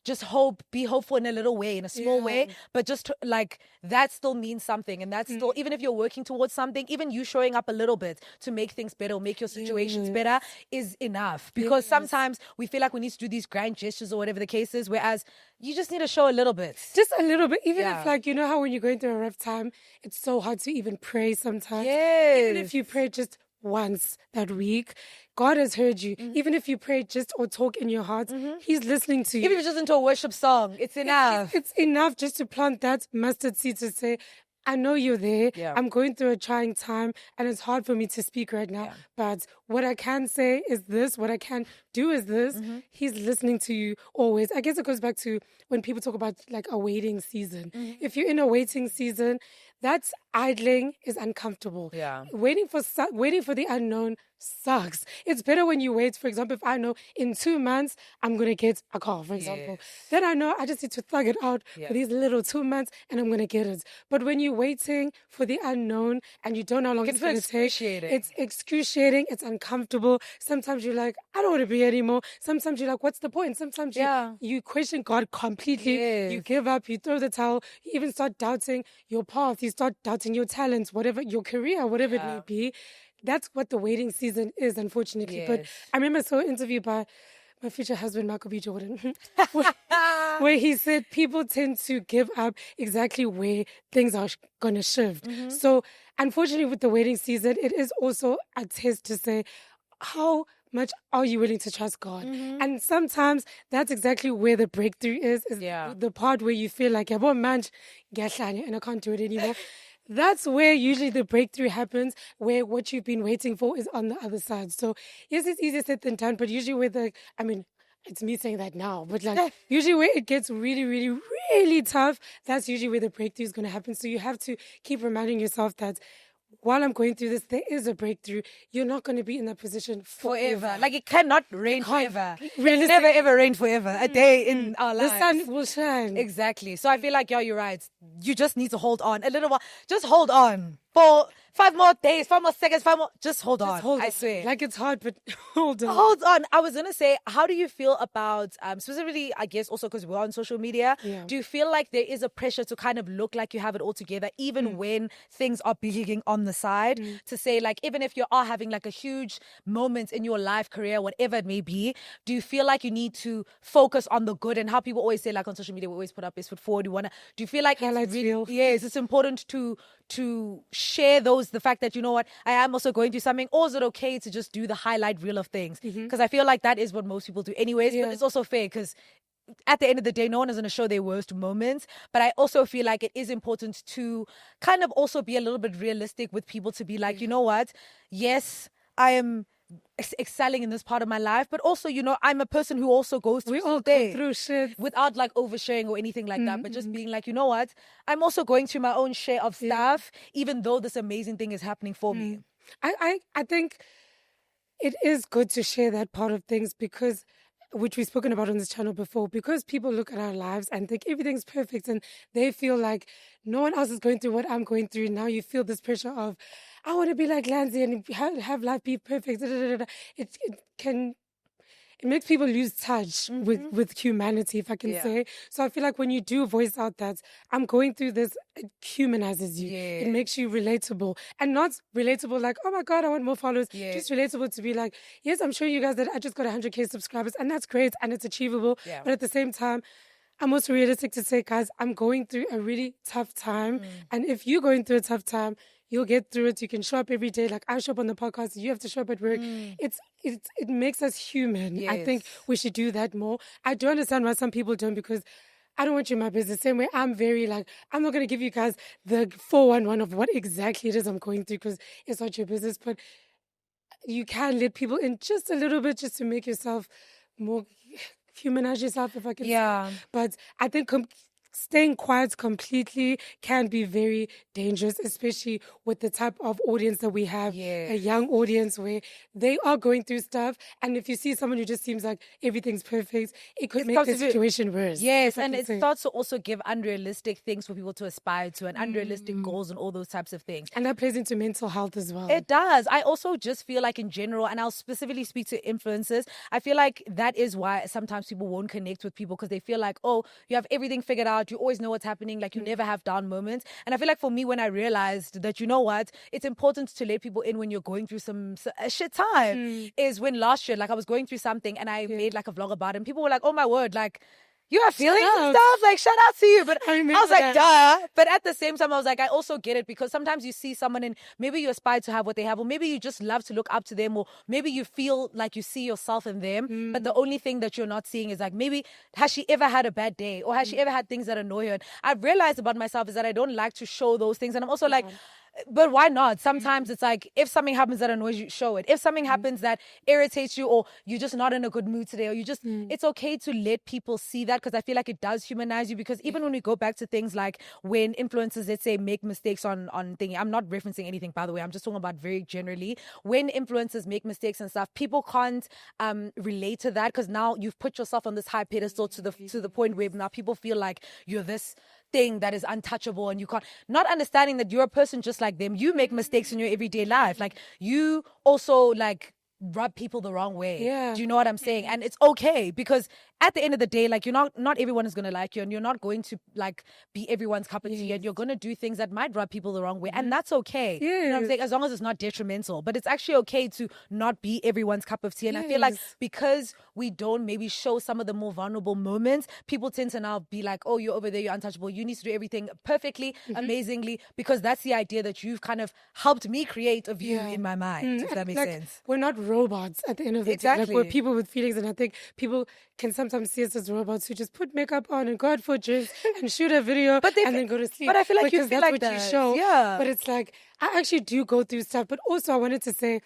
just be hopeful in a little way, in a small way, but just like that still means something. And that's still, even if you're working towards something, even you showing up a little bit to make things better or make your situations better is enough. Because sometimes we feel like we need to do these grand gestures or whatever the case is, whereas you just need to show a little bit. Just a little bit. Even if, like, you know how when you're going through a rough time, it's so hard to even pray sometimes. Yes. Even if you pray just once that week, God has heard you. Even if you pray just or talk in your heart, he's listening to you. Even if it's just into a worship song, it's enough. It's enough just to plant that mustard seed to say, I know you're there. Yeah. I'm going through a trying time and it's hard for me to speak right now. But what I can say is this. What I can do is this. He's listening to you always. I guess it goes back to when people talk about like a waiting season. If you're in a waiting season, that's idling is uncomfortable. Yeah. Waiting for the unknown sucks. It's better when you wait. For example, if I know in 2 months I'm going to get a car, for example, then I know I just need to thug it out for these little 2 months and I'm going to get it. But when you're waiting for the unknown and you don't know how long it's going to take, it's excruciating. It's uncomfortable. Sometimes you're like, I don't want to be anymore. Sometimes you're like, what's the point? Sometimes you question God completely. You give up. You throw the towel. You even start doubting your path. You start doubting your talents, whatever, your career, whatever it may be. That's what the waiting season is, unfortunately. But I remember I saw an interview by my future husband, Michael B. Jordan, where he said people tend to give up exactly where things are going to shift. So, unfortunately, with the waiting season, it is also a test to say, how much are you willing to trust God? And sometimes that's exactly where the breakthrough is the part where you feel like, and I can't do it anymore. That's where usually the breakthrough happens, where what you've been waiting for is on the other side. So, yes, it's easier said than done, but usually it's me saying that now, but like usually where it gets really, really, really tough, that's usually where the breakthrough is going to happen. So you have to keep reminding yourself that while I'm going through this, there is a breakthrough. You're not going to be in that position forever. Like it cannot rain forever. It never ever rain forever. A day in our lives. The sun will shine. Exactly. So I feel like, you're right. You just need to hold on a little while. Just hold on for 5 more days, 5 more seconds, 5 more. Just hold on. I swear. Like it's hard, but hold on. Hold on. I was going to say, how do you feel about, specifically, I guess also because we're on social media, do you feel like there is a pressure to kind of look like you have it all together, even when things are beginning on the side, to say like, even if you are having like a huge moment in your life, career, whatever it may be, do you feel like you need to focus on the good? And how people always say, like on social media, we always put up best foot forward. Do you feel like it's important to share the fact that, you know what, I am also going through something, or is it okay to just do the highlight reel of things? Because I feel like that is what most people do anyways, but it's also fair because at the end of the day, no one is going to show their worst moments. But I also feel like it is important to kind of also be a little bit realistic with people, to be like, you know what, yes, I am excelling in this part of my life, but also, I'm a person who also goes through through shit without like oversharing or anything like that, but just being like, you know what, I'm also going through my own share of stuff, even though this amazing thing is happening for me. I think it is good to share that part of things, because which we've spoken about on this channel before, because people look at our lives and think everything's perfect and they feel like no one else is going through what I'm going through. Now you feel this pressure of, I want to be like Lanzi and have life be perfect. It makes people lose touch with humanity, if I can say. So I feel like when you do voice out that I'm going through this, it humanizes you. It makes you relatable. And not relatable like, oh my God, I want more followers. Just relatable to be like, yes, I'm showing you guys that I just got 100K subscribers, and that's great and it's achievable. But at the same time, I'm also realistic to say, guys, I'm going through a really tough time. And if you're going through a tough time, you'll get through it. You can show up every day. Like I show up on the podcast. You have to show up at work. It makes us human. I think we should do that more. I do understand why some people don't, because I don't want you in my business. Same way I'm very like, I'm not going to give you guys the 411 of what exactly it is I'm going through, because it's not your business. But you can let people in just a little bit, just to make yourself more humanize yourself, if I can Yeah. say. But I think staying quiet completely can be very dangerous, especially with the type of audience that we have, a young audience where they are going through stuff. And if you see someone who just seems like everything's perfect, it could make the situation worse. Yes, and it starts to also give unrealistic things for people to aspire to and unrealistic goals and all those types of things. And that plays into mental health as well. It does. I also just feel like in general, and I'll specifically speak to influencers, I feel like that is why sometimes people won't connect with people because they feel like, oh, you have everything figured out. You always know what's happening. Like you never have down moments. And I feel like for me, when I realized that, you know what, it's important to let people in when you're going through a shit time is when last year, like I was going through something and I made like a vlog about it. And people were like, oh my word, like, you have feelings and stuff, like shout out to you. But I was like, duh. But at the same time, I was like, I also get it because sometimes you see someone and maybe you aspire to have what they have, or maybe you just love to look up to them, or maybe you feel like you see yourself in them. But the only thing that you're not seeing is like, maybe has she ever had a bad day, or has she ever had things that annoy her? And I've realized about myself is that I don't like to show those things. And I'm also like, but why not? Sometimes it's like, if something happens that annoys you, show it. If something happens that irritates you, or you're just not in a good mood today, or you just, it's okay to let people see that, because I feel like it does humanize you. Because even when we go back to things like when influencers, let's say, make mistakes on thingy, I'm not referencing anything, by the way, I'm just talking about very generally, when influencers make mistakes and stuff, people can't relate to that, because now you've put yourself on this high pedestal to the point where now people feel like you're this thing that is untouchable, and you can't, not understanding that you're a person just like them. You make mistakes in your everyday life. Like you also like rub people the wrong way. Yeah. Do you know what I'm saying? And it's okay, because at the end of the day, like not everyone is going to like you, and you're not going to like be everyone's cup of tea, and you're going to do things that might rub people the wrong way, and that's okay. Yes. You know what I'm saying? As long as it's not detrimental. But it's actually okay to not be everyone's cup of tea. And I feel like because we don't maybe show some of the more vulnerable moments, people tend to now be like, oh, you're over there, you're untouchable, you need to do everything perfectly, amazingly, because that's the idea that you've kind of helped me create of you in my mind, if that makes sense. We're not robots at the end of the day. Like, we're people with feelings, and I think people can sometimes see us as robots who just put makeup on and go out for drinks and shoot a video and then go to sleep. But I feel like you feel that's like what that. You show. Yeah. But it's like, I actually do go through stuff. But also I wanted to say,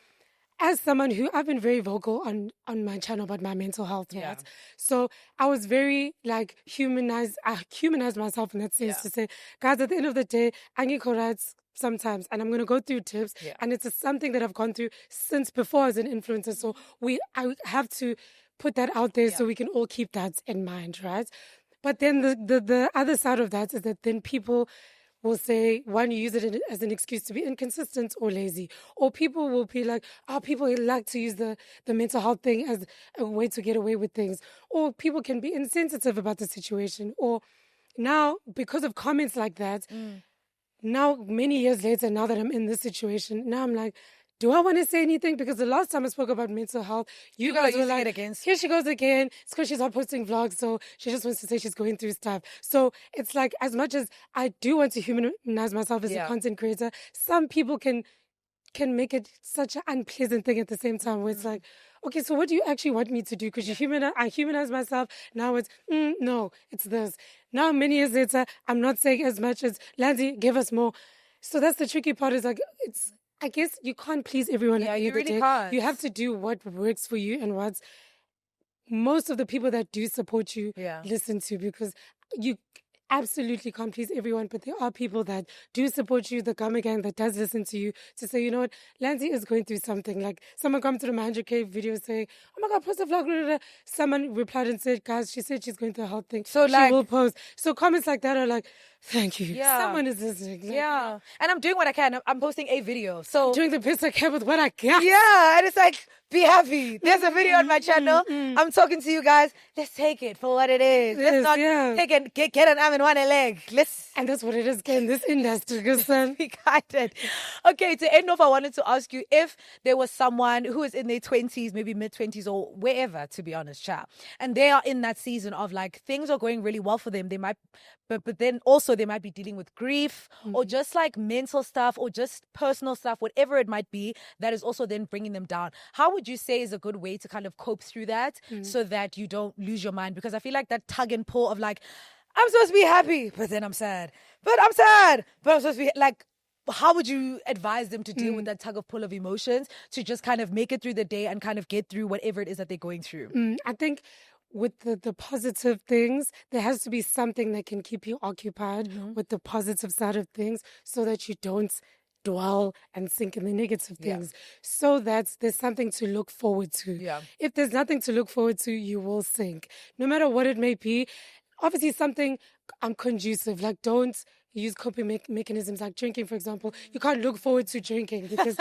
as someone who, I've been very vocal on my channel about my mental health, right? So I was very like I humanized myself in that sense to say, guys, at the end of the day, I get correct sometimes, and I'm going to go through tips, and it's something that I've gone through since before as an influencer. So I have to put that out there so we can all keep that in mind, right? But then the other side of that is that then people will say, one, you use it as an excuse to be inconsistent or lazy. Or people will be like, oh, people like to use the mental health thing as a way to get away with things. Or people can be insensitive about the situation. Or now, because of comments like that, now, many years later, now that I'm in this situation, now I'm like, do I want to say anything? Because the last time I spoke about mental health, you guys were like, here she goes again. It's because she's not posting vlogs, so she just wants to say she's going through stuff. So it's like, as much as I do want to humanize myself as a content creator, some people can make it such an unpleasant thing at the same time, where it's like, okay, so what do you actually want me to do? Because I humanize myself. Now it's, no, it's this. Now, many years later, I'm not saying as much as, Lanzi, give us more. So that's the tricky part, is like, I guess you can't please everyone. Yeah, you really can't. You have to do what works for you and what's most of the people that do support you listen to, because you absolutely can't please everyone, but there are people that do support you, the Gamma Gang that does listen to you, to say, you know what, Lanzi is going through something. Like, someone come to the 100K video saying, oh my God, post a vlog, blah, blah, blah. Someone replied and said, guys, she said she's going through a health thing, so she will post. So comments like that are like, thank you. Someone is listening. Like, and I'm doing what I can. I'm posting a video. So doing the best I can with what I got. Yeah, and it's like, be happy. There's a video on my channel. I'm talking to you guys. Let's take it for what it is. Let's not take it, get an arm and one leg. And that's what it is in this industry. Be guided. Okay, to end off, I wanted to ask you if there was someone who is in their 20s, maybe mid-20s or wherever, to be honest, chat, and they are in that season of like, things are going really well for them. They might, but then also they might be dealing with grief or just like mental stuff or just personal stuff, whatever it might be, that is also then bringing them down. How would you say is a good way to kind of cope through that so that you don't lose your mind? Because I feel like that tug and pull of like, I'm supposed to be happy, but then I'm sad. But I'm sad, but I'm supposed to be like, how would you advise them to deal with that tug of pull of emotions to just kind of make it through the day and kind of get through whatever it is that they're going through? I think with the positive things, there has to be something that can keep you occupied with the positive side of things so that you don't dwell and sink in the negative things, so that there's something to look forward to. Yeah. If there's nothing to look forward to, you will sink, no matter what it may be. Obviously, something conducive, like don't use coping mechanisms like drinking, for example. You can't look forward to drinking because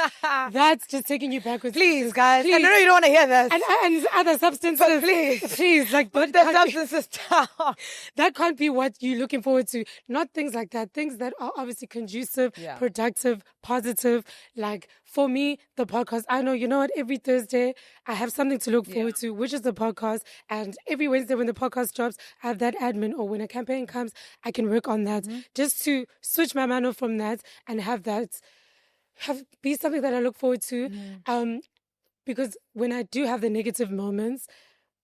that's just taking you backwards. Please, guys. Please. I know you don't want to hear this. And other substances. But please, like put the substances down. That can't be what you're looking forward to. Not things like that. Things that are obviously conducive, productive, positive. Like for me, the podcast, I know, you know what, every Thursday I have something to look forward to, which is the podcast. And every Wednesday when the podcast drops, I have that admin, or when a campaign comes, I can work on that just to switch my mind off from that and have be something that I look forward to. Because when I do have the negative moments,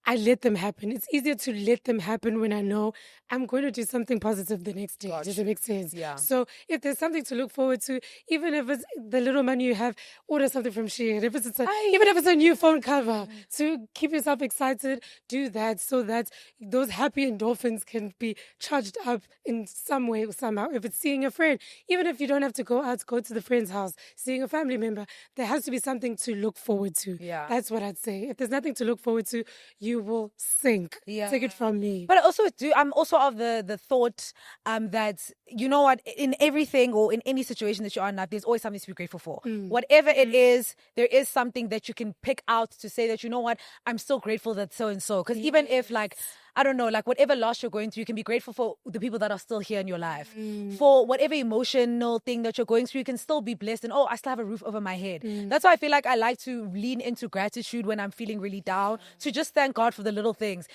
I let them happen. It's easier to let them happen when I know I'm going to do something positive the next day. Does it make sense? Yeah. So if there's something to look forward to, even if it's the little money you have, order something from Shein. Even if it's a new phone cover, to keep yourself excited, do that so that those happy endorphins can be charged up in some way or somehow. If it's seeing a friend, even if you don't have to go out, go to the friend's house, seeing a family member, there has to be something to look forward to. Yeah. That's what I'd say. If there's nothing to look forward to, you will sink. Take it from me. But I'm also of the thought that, you know what, in everything or in any situation that you're in life, there's always something to be grateful for. Whatever it is, there is something that you can pick out to say that, you know what, I'm still grateful that so and so. Because even if, like, I don't know, like whatever loss you're going through, you can be grateful for the people that are still here in your life. For whatever emotional thing that you're going through, you can still be blessed and, I still have a roof over my head. That's why I feel like I like to lean into gratitude when I'm feeling really down, to just thank God for the little things.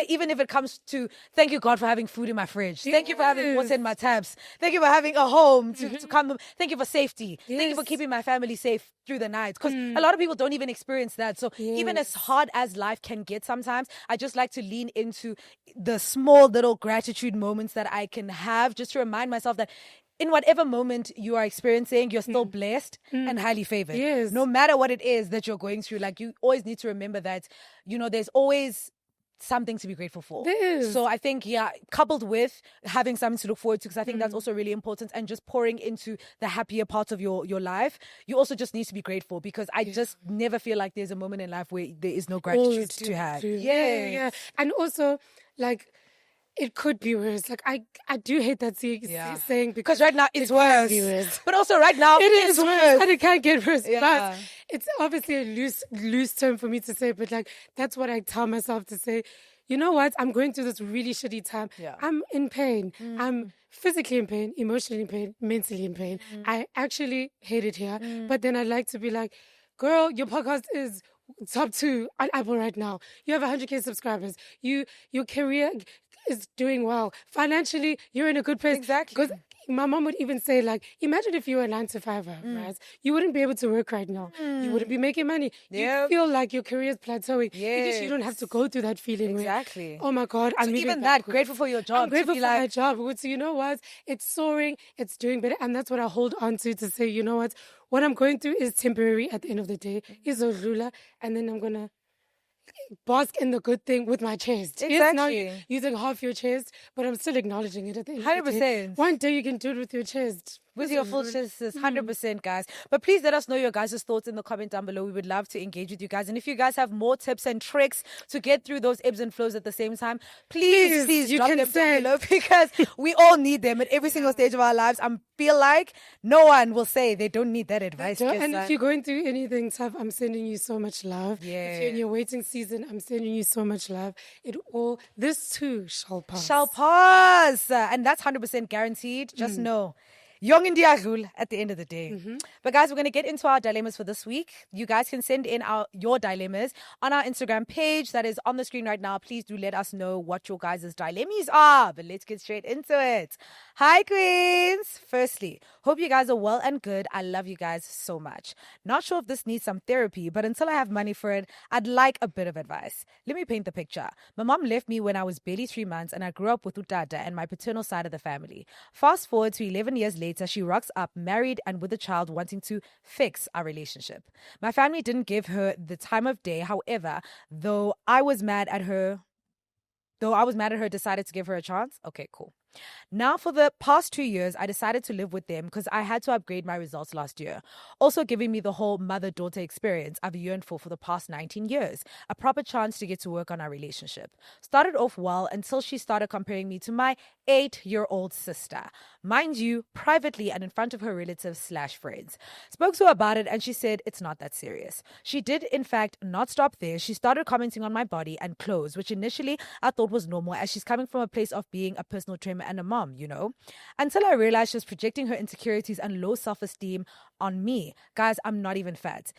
Even if it comes to, thank you, God, for having food in my fridge. Thank you for having water in my taps. Thank you for having a home to come. Thank you for safety. Thank you for keeping my family safe through the night. Because a lot of people don't even experience that. So even as hard as life can get sometimes, I just like to lean into the small little gratitude moments that I can have, just to remind myself that in whatever moment you are experiencing, you're still blessed and highly favored. Yes. No matter what it is that you're going through, like, you always need to remember that, you know, there's always something to be grateful for. There is. So I think, coupled with having something to look forward to, because I think that's also really important, and just pouring into the happier parts of your life, you also just need to be grateful, because I just never feel like there's a moment in life where there is no gratitude to have. Yeah. And also, like, it could be worse. Like, I do hate that saying, because right now it's worse. But also right now it is worse. And it can't get worse. Yeah. But it's obviously a loose term for me to say, but like, that's what I tell myself to say. You know what? I'm going through this really shitty time. Yeah. I'm in pain. I'm physically in pain, emotionally in pain, mentally in pain. I actually hate it here. But then I like to be like, girl, your podcast is top 2 on Apple right now. You have 100K subscribers. Your career is doing well. Financially, you're in a good place. Exactly. Because my mom would even say, like, imagine if you were a 9-to-5er, right? You wouldn't be able to work right now. You wouldn't be making money. You feel like your career is plateauing. Yes. You don't have to go through that feeling. Exactly. Where, oh my God, I'm even that, grateful for your job. I'm grateful for my job. So you know what? It's soaring. It's doing better. And that's what I hold on to say, you know what I'm going through is temporary at the end of the day. It's Zodlula. And then I'm going to bask in the good thing with my chest. Exactly. Yes, now using half your chest, but I'm still acknowledging it at the end 100%. of the day. One day you can do it with your chest. With your full chest, 100%, guys. But please let us know your guys' thoughts in the comment down below. We would love to engage with you guys. And if you guys have more tips and tricks to get through those ebbs and flows at the same time, please you drop can them say down below, because we all need them at every single stage of our lives. I feel like no one will say they don't need that advice. And if you're going through anything tough, I'm sending you so much love. Yeah. If you're in your waiting season, I'm sending you so much love. This too shall pass. And that's 100% guaranteed. Just know. Young and Diagul at the end of the day. But guys, we're going to get into our dilemmas for this week. You guys can send in your dilemmas on our Instagram page that is on the screen right now. Please do let us know what your guys' dilemmas are. But let's get straight into it. Hi, queens. Firstly, hope you guys are well and good. I love you guys so much. Not sure if this needs some therapy, but until I have money for it, I'd like a bit of advice. Let me paint the picture. My mom left me when I was barely 3 months, and I grew up with Utada and my paternal side of the family. Fast forward to 11 years later, she rocks up, married and with a child, wanting to fix our relationship. My family didn't give her the time of day. However, though I was mad at her though I was mad at her, decided to give her a chance. Okay, cool. Now, for the past 2 years, I decided to live with them because I had to upgrade my results last year. Also giving me the whole mother-daughter experience I've yearned for the past 19 years. A proper chance to get to work on our relationship. Started off well until she started comparing me to my 8-year-old sister. Mind you, privately and in front of her relatives/friends. Spoke to her about it and she said it's not that serious. She did, in fact, not stop there. She started commenting on my body and clothes, which initially I thought was normal as she's coming from a place of being a personal trainer and a mom, you know, until I realized she was projecting her insecurities and low self-esteem on me. Guys, I'm not even fat.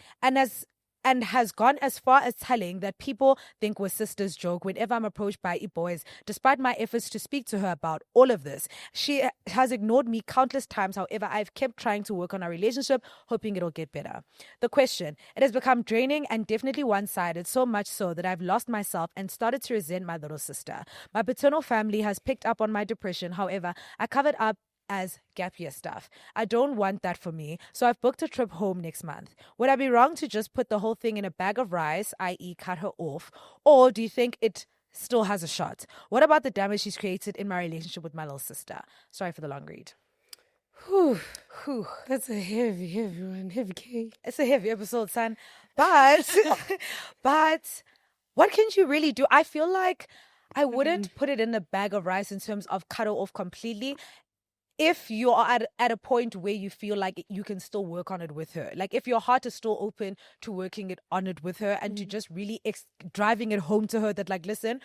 And has gone as far as telling that people think we're sisters joke whenever I'm approached by boys, despite my efforts to speak to her about all of this. She has ignored me countless times. However, I've kept trying to work on our relationship, hoping it'll get better. The question, it has become draining and definitely one-sided, so much so that I've lost myself and started to resent my little sister. My paternal family has picked up on my depression. However, I covered up as gap year stuff. I don't want that for me, so I've booked a trip home next month. Would I be wrong to just put the whole thing in a bag of rice, i.e. cut her off, or do you think it still has a shot? What about the damage she's created in my relationship with my little sister? Sorry for the long read. Whew. That's a heavy one. Heavy cake. It's a heavy episode, son. But what can you really do? I feel like I wouldn't put it in a bag of rice in terms of cut her off completely. If you are at a point where you feel like you can still work on it with her, like if your heart is still open to working on it with her and to just really driving it home to her that, like, listen,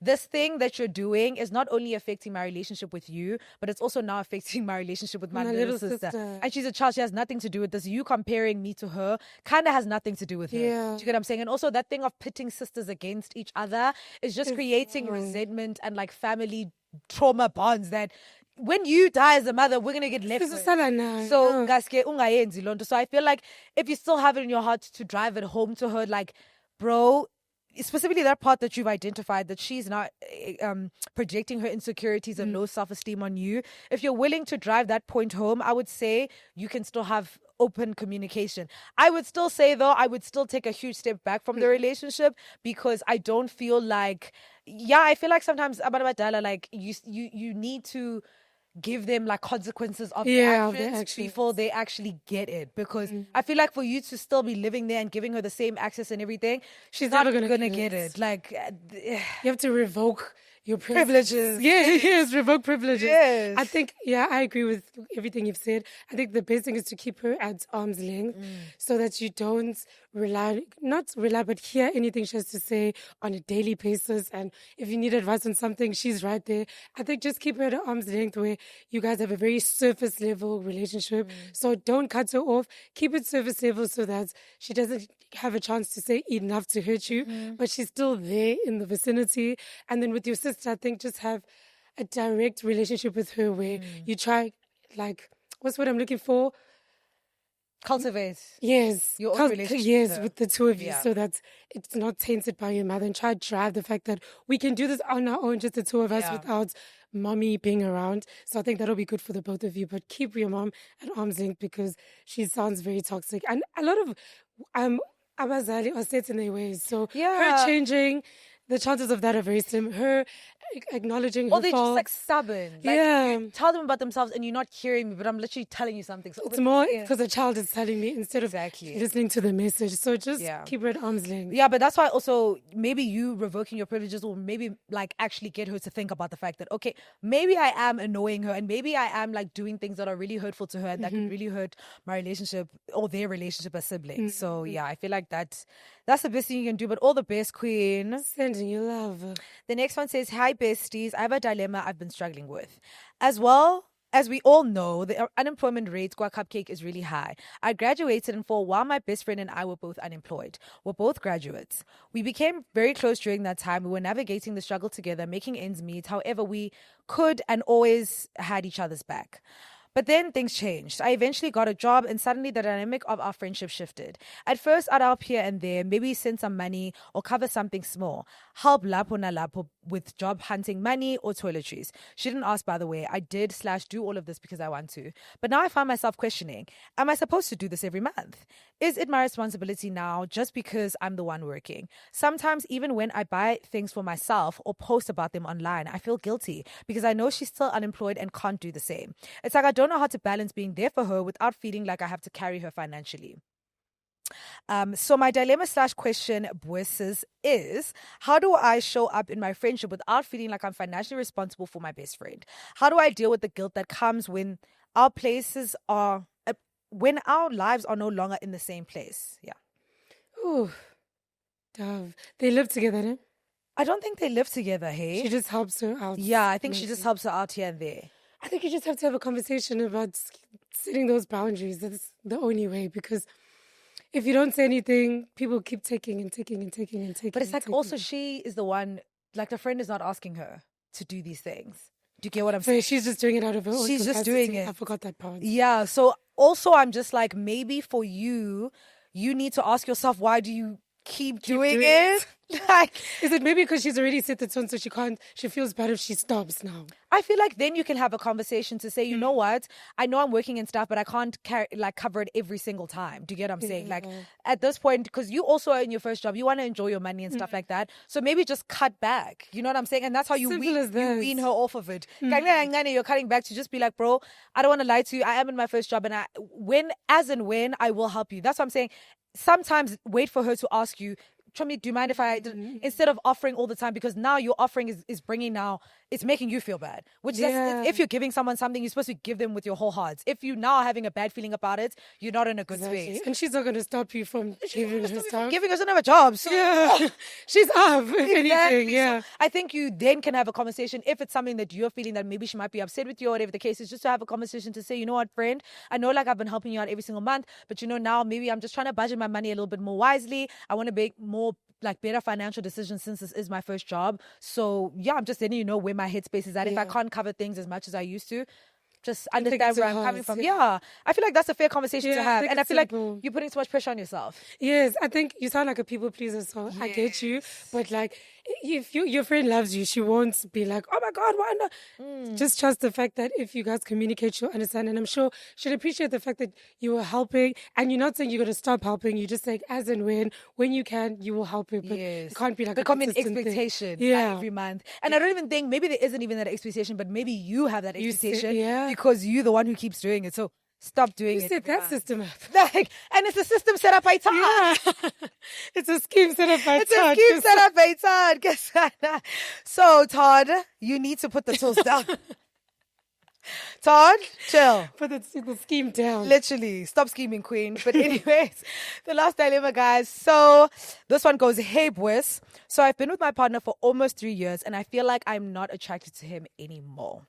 this thing that you're doing is not only affecting my relationship with you, but it's also now affecting my relationship with my little sister. And she's a child. She has nothing to do with this. You comparing me to her kind of has nothing to do with her. Yeah. Do you get what I'm saying? And also that thing of pitting sisters against each other is just creating resentment and like family trauma bonds that when you die as a mother, we're going to get left with. So, so I feel like if you still have it in your heart to drive it home to her, like, bro, specifically that part that you've identified, that she's not projecting her insecurities and low self-esteem on you. If you're willing to drive that point home, I would say you can still have open communication. I would still say, though, I would still take a huge step back from the relationship because I don't feel like, I feel like sometimes, like, you need to give them like consequences of their actions before they actually get it, because I feel like for you to still be living there and giving her the same access and everything, she's not gonna get it. Like you have to revoke your privileges. Yes, revoke privileges. Yes. I think, I agree with everything you've said. I think the best thing is to keep her at arm's length so that you don't but hear anything she has to say on a daily basis. And if you need advice on something, she's right there. I think just keep her at arm's length where you guys have a very surface level relationship. So don't cut her off. Keep it surface level so that she doesn't have a chance to say enough to hurt you, but she's still there in the vicinity. And then with your sister, I think just have a direct relationship with her where you try, like, what's what I'm looking for? Cultivate. Yes. Your own relationship. With the two of you, so that it's not tainted by your mother, and try to drive the fact that we can do this on our own, just the two of us, without mommy being around. So I think that'll be good for the both of you, but keep your mom at arm's length because she sounds very toxic. And a lot of abazali are set in their ways. So her changing, the chances of that are very slim. Her acknowledging her or they're fault. just like stubborn. Like, you tell them about themselves and you're not hearing me, but I'm literally telling you something. So it's more because the child is telling me instead of listening to the message. So just keep her at arm's length. Yeah, but that's why also maybe you revoking your privileges will maybe like actually get her to think about the fact that, okay, maybe I am annoying her and maybe I am like doing things that are really hurtful to her and that could really hurt my relationship or their relationship as siblings. So yeah, I feel like that's the best thing you can do. But all the best, Queen. Sending you love. The next one says, hi besties, I have a dilemma I've been struggling with. As well as we all know, the unemployment rate kwa Cupcake is really high. I graduated and for a while my best friend and I were both unemployed. We're both graduates. We became very close during that time. We were navigating the struggle together, making ends meet. However, we could and always had each other's back. But then things changed. I eventually got a job and suddenly the dynamic of our friendship shifted. At first, I'd help here and there, maybe send some money or cover something small. Help lapo na lapo. with job hunting money or toiletries. She didn't ask, by the way. I did/do all of this because I want to. But now I find myself questioning, am I supposed to do this every month? Is it my responsibility now just because I'm the one working? Sometimes even when I buy things for myself or post about them online, I feel guilty because I know she's still unemployed and can't do the same. It's like I don't know how to balance being there for her without feeling like I have to carry her financially. So my dilemma/question, Boyces, is how do I show up in my friendship without feeling like I'm financially responsible for my best friend? How do I deal with the guilt that comes when our lives are no longer in the same place? Yeah. Ooh, Dove. They live together, no? I don't think they live together, hey? She just helps her out. Yeah, I think she just helps her out here and there. I think you just have to have a conversation about setting those boundaries. That's the only way, because if you don't say anything, people keep taking and taking and taking and taking. But it's like also she is the one, like the friend is not asking her to do these things. Do you get what I'm saying? So she's just doing it out of her own She's capacity. just doing it. I forgot that part. Yeah. So also I'm just like, maybe for you, you need to ask yourself, why do you keep doing it? Like, is it maybe because she's already set the tone, so she feels bad if she stops now? I feel like then you can have a conversation to say, you know what, I know I'm working and stuff, but I can't cover it every single time. Do you get what I'm saying? Like at this point, because you also are in your first job, you want to enjoy your money and stuff like that. So maybe just cut back. You know what I'm saying? And that's how you wean her off of it. You're cutting back to just be like, bro, I don't want to lie to you. I am in my first job, and when I will help you. That's what I'm saying. Sometimes wait for her to ask you, Chomi, do you mind if I, instead of offering all the time, because now your offering is bringing it's making you feel bad. Which if you're giving someone something, you're supposed to give them with your whole heart. If you now are having a bad feeling about it, you're not in a good space. And she's not going to stop you from giving her stuff. Giving us another job. So. Yeah, she's up, if anything, yeah. So I think you then can have a conversation if it's something that you're feeling that maybe she might be upset with you or whatever the case is, just to have a conversation to say, you know what, friend, I know like I've been helping you out every single month, but you know, now maybe I'm just trying to budget my money a little bit more wisely. I want to make more better financial decisions since this is my first job. So yeah, I'm just letting you know where my headspace is at. If I can't cover things as much as I used to, just understand where I'm coming from. Yeah, I feel like that's a fair conversation to have. And I feel like you're putting too much pressure on yourself. Yes, I think you sound like a people pleaser, so I get you. But like, if your friend loves you, she won't be like, oh my God, why not? Just trust the fact that if you guys communicate, she'll understand. And I'm sure she'll appreciate the fact that you were helping. And you're not saying you're going to stop helping. You're just saying, as and when you can, you will help her. But it can't be like become an expectation every month. And I don't even think, maybe there isn't even that expectation, but maybe you have that expectation because you're the one who keeps doing it. So stop doing it. You set that system up. And it's a system set up by Todd. Yeah. It's a scheme set up by Todd. It's a scheme set up by Todd. Guess that. So, Todd, you need to put the tools down. Todd, chill. Put the scheme down. Literally. Stop scheming, queen. But anyways, the last dilemma, guys. So this one goes, hey, boys. So I've been with my partner for almost 3 years and I feel like I'm not attracted to him anymore.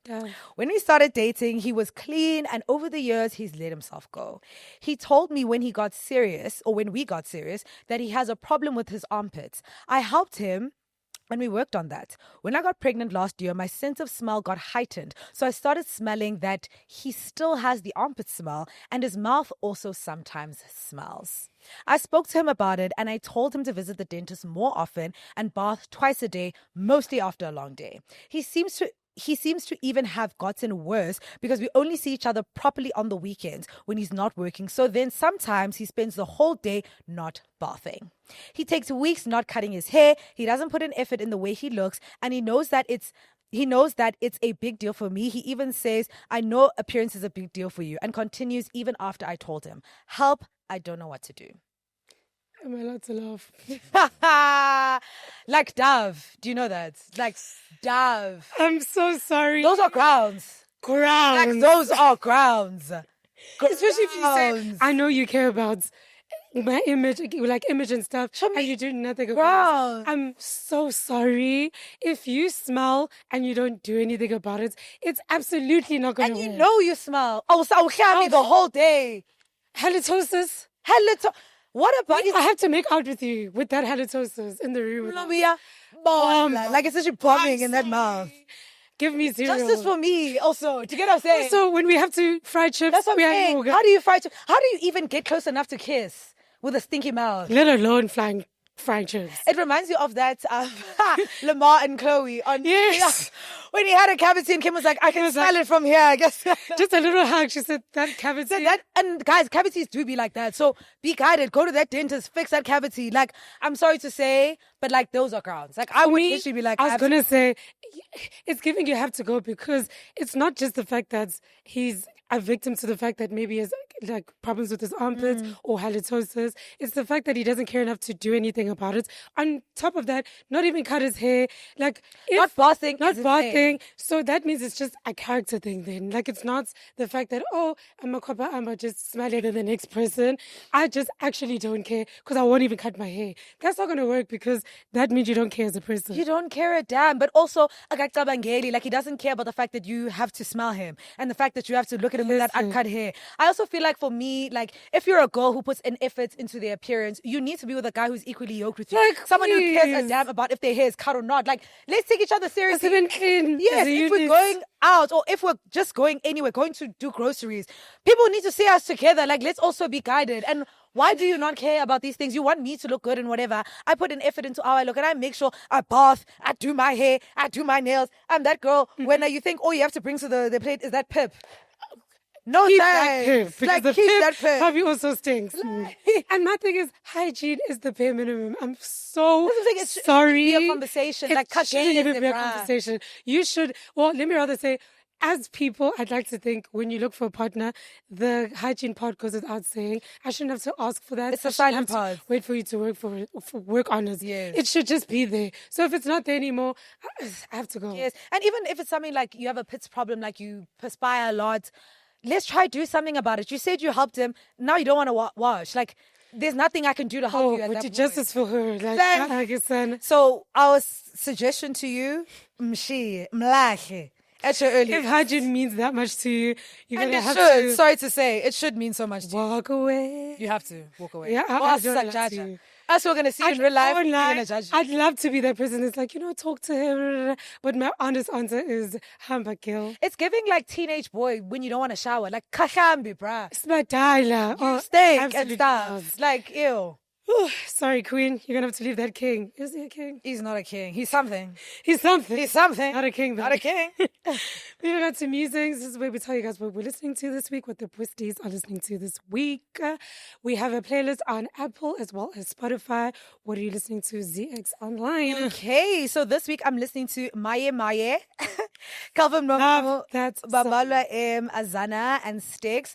When we started dating, he was clean and over the years, he's let himself go. He told me when we got serious, that he has a problem with his armpits. I helped him. And we worked on that. When I got pregnant last year, my sense of smell got heightened. So I started smelling that he still has the armpit smell and his mouth also sometimes smells. I spoke to him about it and I told him to visit the dentist more often and bath twice a day, mostly after a long day. He seems to even have gotten worse because we only see each other properly on the weekends when he's not working. So then sometimes he spends the whole day not bathing. He takes weeks not cutting his hair. He doesn't put an effort in the way he looks. And he knows that it's a big deal for me. He even says, I know appearance is a big deal for you, and continues even after I told him. Help, I don't know what to do. Am I allowed to laugh? Like Dove. Do you know that? Like Dove. I'm so sorry. Those are grounds. Grounds. Like those are grounds. Especially if you say, I know you care about my image, like image and stuff, and you do nothing about it. I'm so sorry. If you smell and you don't do anything about it, it's absolutely not going to work. And you know you smell. Oh, so I'll the whole day. Halitosis. What about I have to make out with you with that halitosis in the room. Like it's such a bombing in that mouth. Give me cereal. Justice for me also. Do you get what I'm saying? So when we have to fry chips, that's what I'm saying. How do you fry chips? How do you even get close enough to kiss with a stinky mouth? Let alone flying frying chips. It reminds you of that Lamar and Chloe on Yes. when he had a cavity and Kim was like, I can smell it from here, I guess. Just a little hug. She said, that cavity. And guys, cavities do be like that. So be guided. Go to that dentist, fix that cavity. Like, I'm sorry to say, but like those are grounds. Like I would literally be like, I was gonna say, it's giving you have to go, because it's not just the fact that he's a victim to the fact that maybe he has like problems with his armpits or halitosis. It's the fact that he doesn't care enough to do anything about it. On top of that, not even cut his hair. Like not bathing. Not bathing. So that means it's just a character thing then. Like it's not the fact that, oh, I'm a copper, I'm just smiling than the next person. I just actually don't care because I won't even cut my hair. That's not going to work, because that means you don't care as a person. You don't care a damn. But also, like he doesn't care about the fact that you have to smell him and the fact that you have to look at him with that uncut hair. I also feel like for me, like if you're a girl who puts an effort into their appearance, you need to be with a guy who's equally yoked with you. Like, someone who cares a damn about if their hair is cut or not. Like, let's take each other seriously. Yes, if we're going out or if we're just going anywhere, going to do groceries, people need to see us together. Like, let's also be guided. And why do you not care about these things? You want me to look good and whatever. I put an effort into how I look, and I make sure I bath, I do my hair, I do my nails. I'm that girl when you think, oh, you have to bring to the plate is that pip. No, keep that pip, because like, the keep pip that pip. probably also stinks. And my thing is, hygiene is the bare minimum. I'm so sorry. It should be a conversation. It like, shouldn't even be a conversation. You should, well, let me rather say, as people, I'd like to think when you look for a partner, the hygiene part goes without saying. I shouldn't have to ask for that. It's a silent part. Wait for you to work for work on it. Yes. It should just be there. So if it's not there anymore, I have to go. Yes. And even if it's something like you have a pits problem, like you perspire a lot, let's try do something about it. You said you helped him. Now you don't want to wash. Like, there's nothing I can do to help you at that point. Justice for her. Like, so our suggestion to you, mlache. At your early. If hygiene means that much to you, you're going to have to. Sorry to say, it should mean so much to you. Walk away. You have to walk away. Yeah, I don't like to. Us, we're going to see in real life, you're going to judge you. I'd love to be that person that's like, talk to him. But my honest answer is, hamba kill. It's giving like teenage boy when you don't want to shower. Like, kashambi, bruh. It's my dialer. You stink and stuff. Like, ew. Sorry, Queen. You're going to have to leave that king. Is he a king? He's not a king. He's something. He's something. He's something. Not a king, though. Not a king. Moving on to musings. This is where we tell you guys what we're listening to this week, what the Puisties are listening to this week. We have a playlist on Apple as well as Spotify. What are you listening to, ZX Online? Okay, so this week I'm listening to Maye Maye, Calvin Momo, Babalwa M, Azana, and Sticks.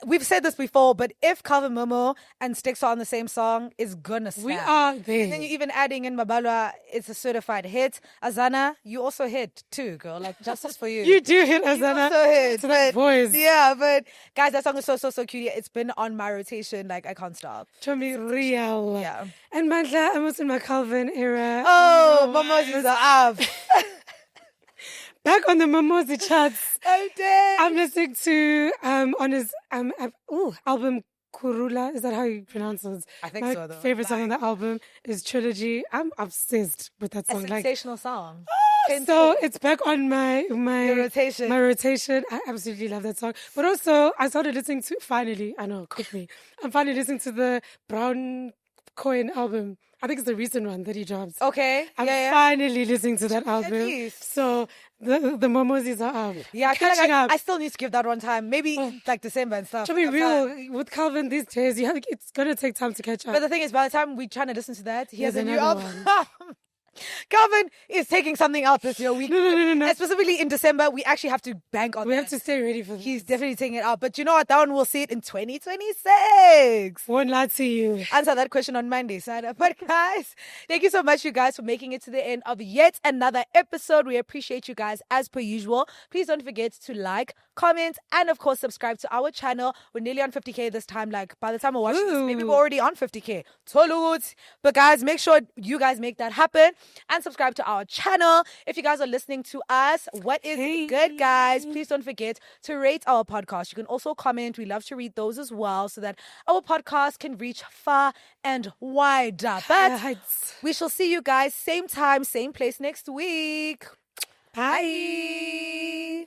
We've said this before, but if Calvin Momo and Sticks are on the same song, it's gonna snap. We are there. And then you're even adding in Babalwa, it's a certified hit. Azana, you also hit too, girl. Like, justice for you. You do hit Azana. You also hit. To that voice. Yeah, but guys, that song is so cute. It's been on my rotation. Like, I can't stop. Chomi real. Yeah. And Mandla, I'm also in my Calvin era. Oh, Momo's up. Back on the Mimosa charts. Oh, damn. I'm listening to on his album Kurula. Is that how you pronounce it? I think my so, though. My favorite song on the album is Trilogy. I'm obsessed with that song. A sensational song. So it's back on my rotation. My rotation. I absolutely love that song. But also, I started listening to, finally, I know, cook me. I'm finally listening to the Brown Coin album. I think it's the recent one that he dropped. Okay. I'm finally listening to that album. So the Momozis are up. Yeah, I feel like I still need to give that one time. Maybe like December and stuff. To be real, with Calvin these days, it's going to take time to catch up. But the thing is, by the time we're trying to listen to that, he has a new album. Calvin is taking something out this year. No. Specifically in December, we actually have to bank on We have to stay ready for this. He's definitely taking it out. But you know what? That one we'll see it in 2026. Won't lie to you. Answer that question on Monday, Sada. But guys, thank you so much, you guys, for making it to the end of yet another episode. We appreciate you guys as per usual. Please don't forget to like, comment, and of course, subscribe to our channel. We're nearly on 50K this time. Like, by the time we're watching this, maybe we're already on 50K. Tolut. But guys, make sure you guys make that happen. And subscribe to our channel. If you guys are listening to us, what is good, guys? Please don't forget to rate our podcast. You can also comment. We love to read those as well so that our podcast can reach far and wider. But we shall see you guys same time, same place next week. Bye.